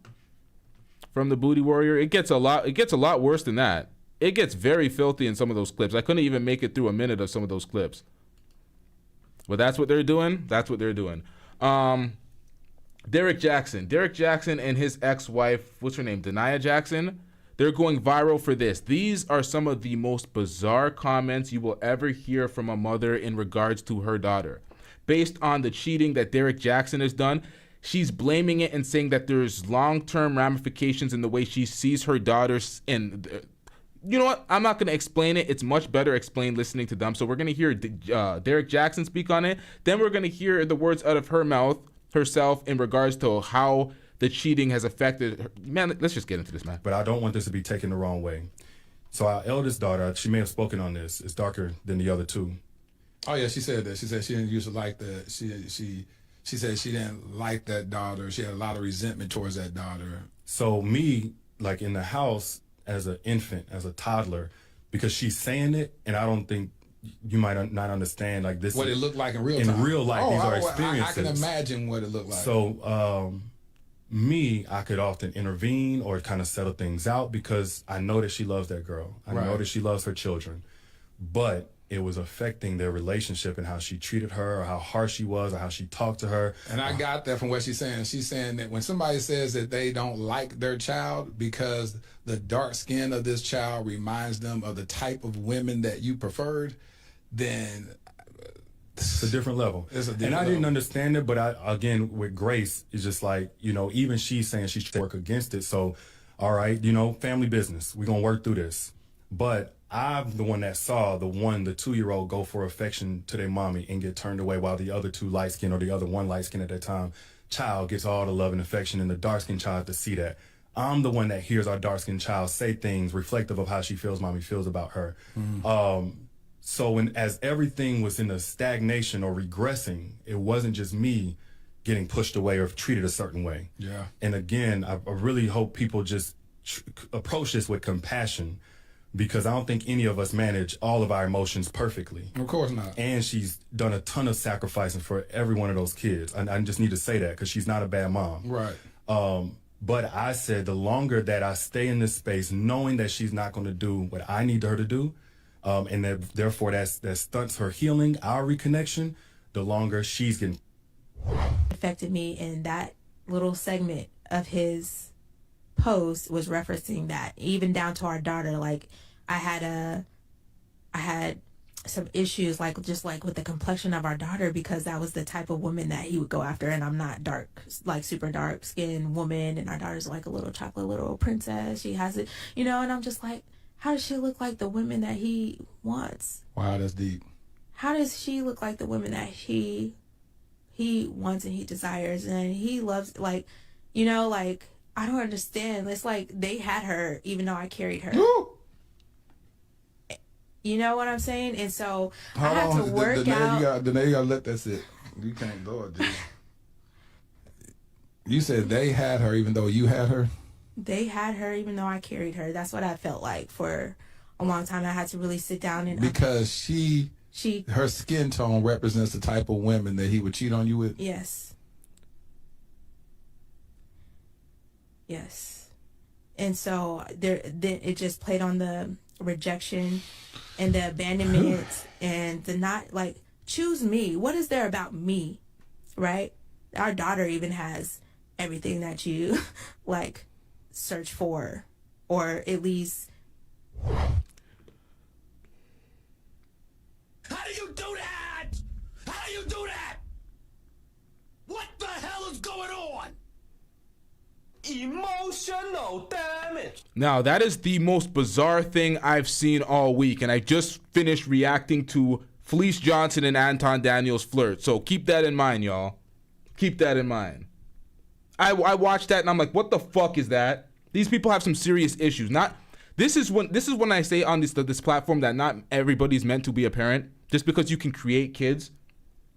from the Booty Warrior. It gets a lot worse than that. It gets very filthy in some of those clips. I couldn't even make it through a minute of some of those clips. But that's what they're doing. Derek Jackson and his ex-wife, what's her name, Dania Jackson, they're going viral for this. These are some of the most bizarre comments you will ever hear from a mother in regards to her daughter. Based on the cheating that Derek Jackson has done, she's blaming it and saying that there's long-term ramifications in the way she sees her daughters. And you know what? I'm not going to explain it. It's much better explained listening to them. So we're going to hear Derek Jackson speak on it. Then we're going to hear the words out of her mouth herself in regards to how the cheating has affected her. Man, let's just get into this, man. But I don't want this to be taken the wrong way. So our eldest daughter, she may have spoken on this, is darker than the other two. Oh yeah, she said that. She said she didn't used to like the. She said she didn't like that daughter. She had a lot of resentment towards that daughter. So me, like in the house as an infant, as a toddler, because she's saying it, and I don't think you might not understand like this. What it looked like in real time. In real life, these are experiences. I can imagine what it looked like. So me, I could often intervene or kind of settle things out because I know that she loves that girl. I know that she loves her children, but it was affecting their relationship and how she treated her or how harsh she was or how she talked to her. And I got that from what she's saying. She's saying that when somebody says that they don't like their child because the dark skin of this child reminds them of the type of women that you preferred, then it's a different level. And I didn't understand it, but again, with Grace, it's just like, even she's saying she's trying to work against it. So, all right, family business. We're going to work through this. But I'm the one that saw the 2-year-old go for affection to their mommy and get turned away while the other two light-skinned, or the other one light-skinned at that time, child gets all the love and affection, and the dark-skinned child to see that. I'm the one that hears our dark-skinned child say things reflective of how she feels mommy feels about her. So as everything was in a stagnation or regressing, it wasn't just me getting pushed away or treated a certain way. Yeah. And again, I really hope people just approach this with compassion, because I don't think any of us manage all of our emotions perfectly. Of course not. And she's done a ton of sacrificing for every one of those kids. I just need to say that because she's not a bad mom. Right. But I said the longer that I stay in this space, knowing that she's not going to do what I need her to do, and that therefore that stunts her healing, our reconnection, the longer she's getting. Affected me in that little segment of his post was referencing that, even down to our daughter. Like I had some issues just with the complexion of our daughter, because that was the type of woman that he would go after, and I'm not dark, like super dark skinned woman, and our daughter's like a little chocolate little princess. She has it, and I'm just like, how does she look like the women that he wants? Wow, that's deep. How does she look like the women that he wants and he desires and he loves? I don't understand. It's like they had her even though I carried her. You know what I'm saying? And so I had to work out. You gotta let that sit. You can't go it, dude. You said they had her even though you had her? They had her even though I carried her. That's what I felt like for a long time. I had to really sit down and... Because her skin tone represents the type of women that he would cheat on you with? Yes. Yes. And so then it just played on the rejection and the abandonment and the not, choose me. What is there about me, right? Our daughter even has everything that you, search for, or at least... How do you do that? How do you do that? What the hell is going on? Emotional damage. Now, that is the most bizarre thing I've seen all week, and I just finished reacting to Fleece Johnson and Anton Daniels flirt. So keep that in mind, y'all. Keep that in mind. I watched that and I'm like, what the fuck is that? These people have some serious issues. This is when I say on this platform that not everybody's meant to be a parent. Just because you can create kids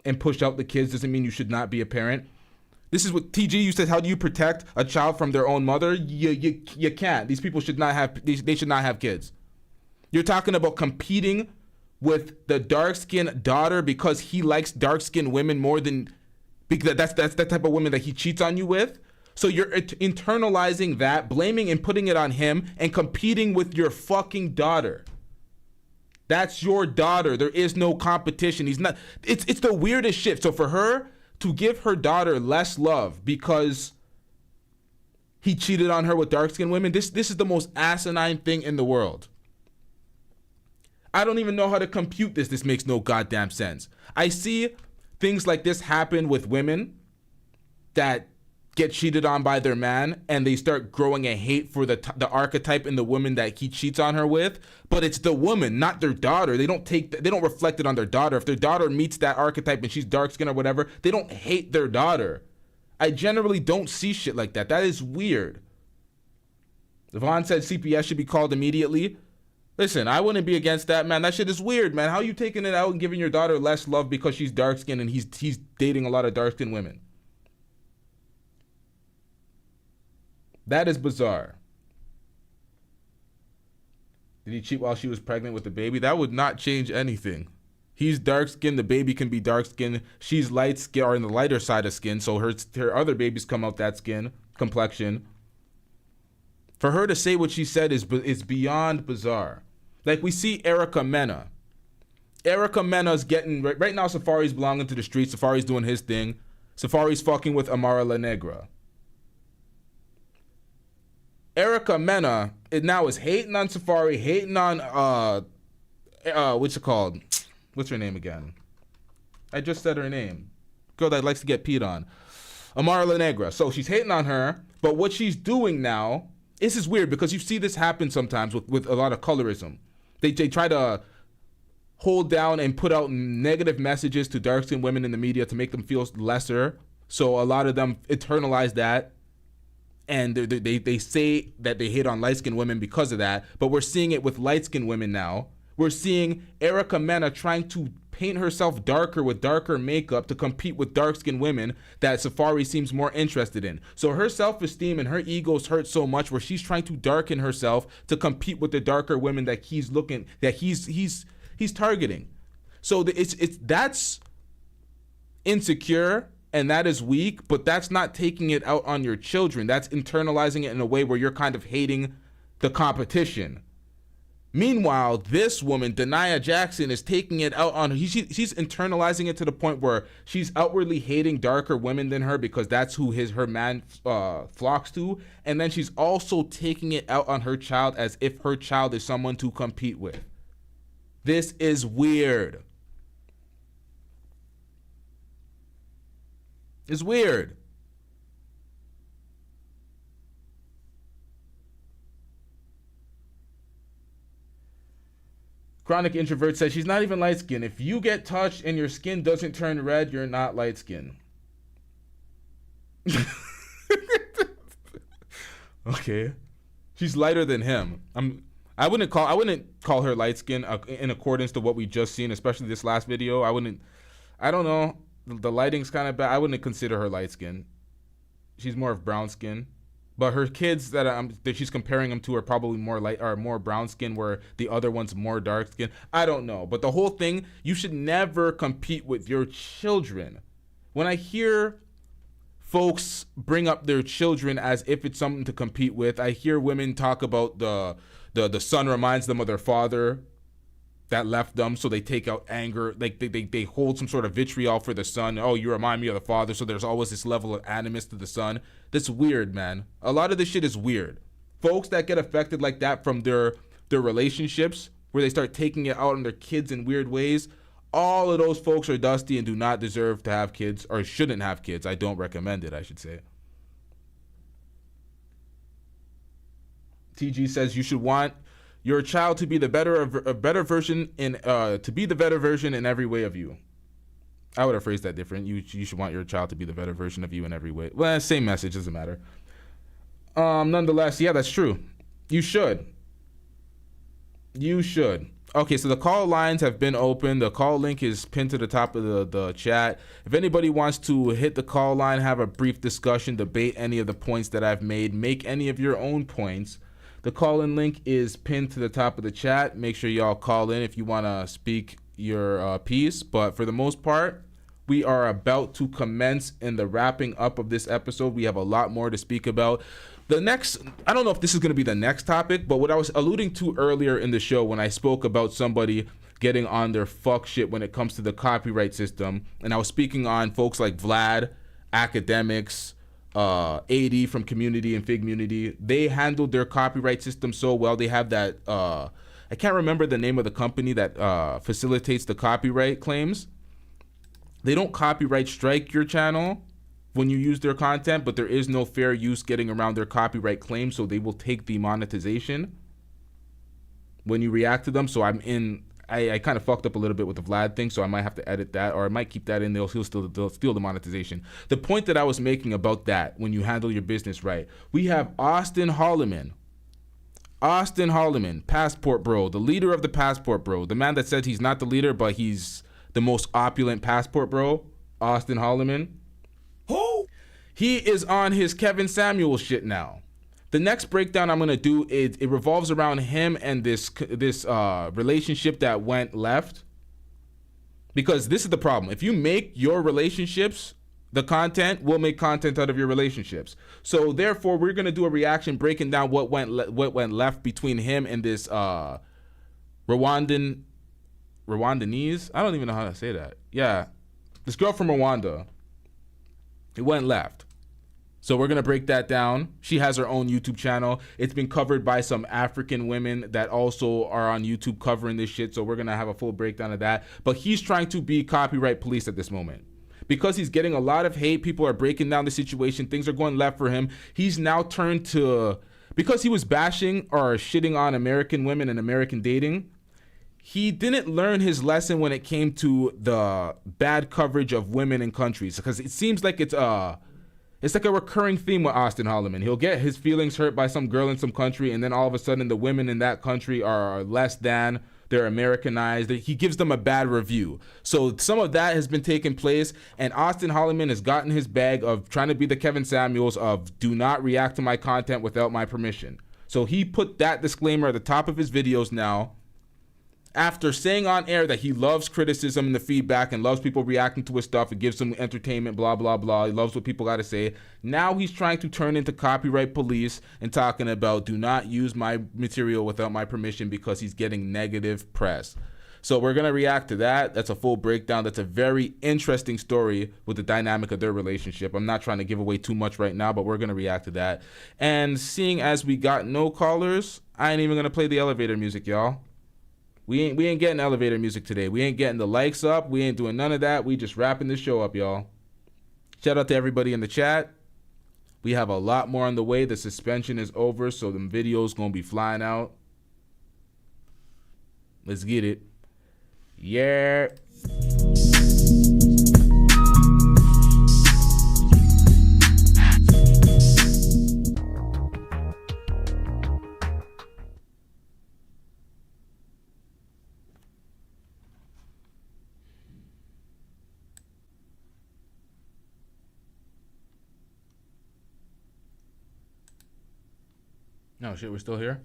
and push out the kids doesn't mean you should not be a parent. This is what TG, you said, how do you protect a child from their own mother? You can't. These people should not have, they should not have kids. You're talking about competing with the dark-skinned daughter because he likes dark-skinned women more than, because that's the type of women that he cheats on you with. So you're internalizing that, blaming and putting it on him, and competing with your fucking daughter. That's your daughter. There is no competition. He's not. It's the weirdest shit. So for her to give her daughter less love because he cheated on her with dark-skinned women. This is the most asinine thing in the world. I don't even know how to compute this. This makes no goddamn sense. I see things like this happen with women that get cheated on by their man, and they start growing a hate for the archetype in the woman that he cheats on her with. But it's the woman, not their daughter. They don't reflect it on their daughter. If their daughter meets that archetype and she's dark skinned or whatever, they don't hate their daughter. I generally don't see shit like that. That is weird. Vaughn said CPS should be called immediately. Listen, I wouldn't be against that, man. That shit is weird, man. How are you taking it out and giving your daughter less love because she's dark skinned and he's dating a lot of dark skinned women? That is bizarre. Did he cheat while she was pregnant with the baby? That would not change anything. He's dark skinned, the baby can be dark skinned. She's light skin or in the lighter side of skin, so her other babies come out that skin complexion. For her to say what she said is beyond bizarre. Like we see Erica Mena. Erica Mena's getting right now. Safari's belonging to the streets. Safari's doing his thing. Safari's fucking with Amara La Negra. Erica Mena now is hating on Safari, hating on what's it called? What's her name again? I just said her name. Girl that likes to get peed on. Amara La Negra. So she's hating on her, but what she's doing now, this is weird because you see this happen sometimes with a lot of colorism. They try to hold down and put out negative messages to dark-skinned women in the media to make them feel lesser. So a lot of them internalize that. And they say that they hate on light-skinned women because of that. But we're seeing it with light-skinned women now. We're seeing Erica Mena trying to paint herself darker with darker makeup to compete with dark-skinned women that Safari seems more interested in. So her self-esteem and her egos hurt so much where she's trying to darken herself to compete with the darker women that he's targeting. So that's insecure. And that is weak, but that's not taking it out on your children. That's internalizing it in a way where you're kind of hating the competition. Meanwhile, this woman, Dania Jackson, is taking it out on her. She's internalizing it to the point where she's outwardly hating darker women than her because that's who her man flocks to. And then she's also taking it out on her child as if her child is someone to compete with. This is weird. It's weird. Chronic Introvert says she's not even light-skinned. If you get touched and your skin doesn't turn red, you're not light-skinned. Okay. She's lighter than him. I wouldn't call her light-skinned in accordance to what we just seen, especially this last video. I don't know. The lighting's kind of bad. I wouldn't consider her light skin. She's more of brown skin. But her kids that she's comparing them to are probably more brown skin, where the other one's more dark skin. I don't know. But the whole thing, you should never compete with your children. When I hear folks bring up their children as if it's something to compete with, I hear women talk about the son reminds them of their father that left them, so they take out anger, like they hold some sort of vitriol for the son. Oh, you remind me of the father, so there's always this level of animus to the son. That's weird, man. A lot of this shit is weird. Folks that get affected like that from their relationships, where they start taking it out on their kids in weird ways, all of those folks are dusty and do not deserve to have kids, or shouldn't have kids. I don't recommend it, I should say. TG says you should want your child to be the better version in every way of you. I would have phrased that different. You should want your child to be the better version of you in every way. Well, same message, doesn't matter. Nonetheless, yeah, that's true. You should. Okay, so the call lines have been open. The call link is pinned to the top of the chat. If anybody wants to hit the call line, have a brief discussion, debate any of the points that I've made, make any of your own points, the call-in link is pinned to the top of the chat. Make sure y'all call in if you want to speak your piece. But for the most part, we are about to commence in the wrapping up of this episode. We have a lot more to speak about. The next, I don't know if this is going to be the next topic, but what I was alluding to earlier in the show when I spoke about somebody getting on their fuck shit when it comes to the copyright system, and I was speaking on folks like Vlad, academics, AD from Community and Figmunity. They handled their copyright system so well. They have that, I can't remember the name of the company that facilitates the copyright claims. They don't copyright strike your channel when you use their content, but there is no fair use getting around their copyright claims, so they will take the monetization when you react to them. So I kind of fucked up a little bit with the Vlad thing, so I might have to edit that, or I might keep that in. They'll steal the monetization. The point that I was making about that, when you handle your business right, we have Austin Holloman, Passport Bro, the leader of the Passport Bro, the man that said he's not the leader, but he's the most opulent Passport Bro, Austin Holloman. Who? He is on his Kevin Samuels shit now. The next breakdown I'm gonna do, it revolves around him and this relationship that went left. Because this is the problem. If you make your relationships the content, we'll make content out of your relationships. So therefore, we're gonna do a reaction breaking down what went left between him and this Rwandanese. I don't even know how to say that. Yeah, this girl from Rwanda. It went left. So we're going to break that down. She has her own YouTube channel. It's been covered by some African women that also are on YouTube covering this shit. So we're going to have a full breakdown of that. But he's trying to be copyright police at this moment. Because he's getting a lot of hate, people are breaking down the situation. Things are going left for him. He's now turned to, because he was bashing or shitting on American women and American dating, he didn't learn his lesson when it came to the bad coverage of women in countries, because it seems like it's like a recurring theme with Austin Holloman. He'll get his feelings hurt by some girl in some country, and then all of a sudden the women in that country are less than, they're Americanized. He gives them a bad review. So some of that has been taking place, and Austin Holloman has gotten his bag of trying to be the Kevin Samuels of do not react to my content without my permission. So he put that disclaimer at the top of his videos now, after saying on air that he loves criticism and the feedback and loves people reacting to his stuff. It gives him entertainment, blah, blah, blah. He loves what people got to say. Now he's trying to turn into copyright police and talking about do not use my material without my permission because he's getting negative press. So we're going to react to that. That's a full breakdown. That's a very interesting story with the dynamic of their relationship. I'm not trying to give away too much right now, but we're going to react to that. And seeing as we got no callers, I ain't even going to play the elevator music, y'all. We ain't getting elevator music today. We ain't getting the likes up. We ain't doing none of that. We just wrapping this show up, y'all. Shout out to everybody in the chat. We have a lot more on the way. The suspension is over, so the videos gonna be flying out. Let's get it. Yeah. No shit, we're still here.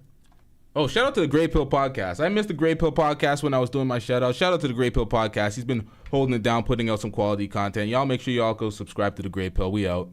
Oh, shout out to the Grey Pill Podcast. I missed the Grey Pill Podcast when I was doing my shout out. Shout out to the Grey Pill Podcast. He's been holding it down, putting out some quality content. Y'all make sure y'all go subscribe to the Grey Pill. We out.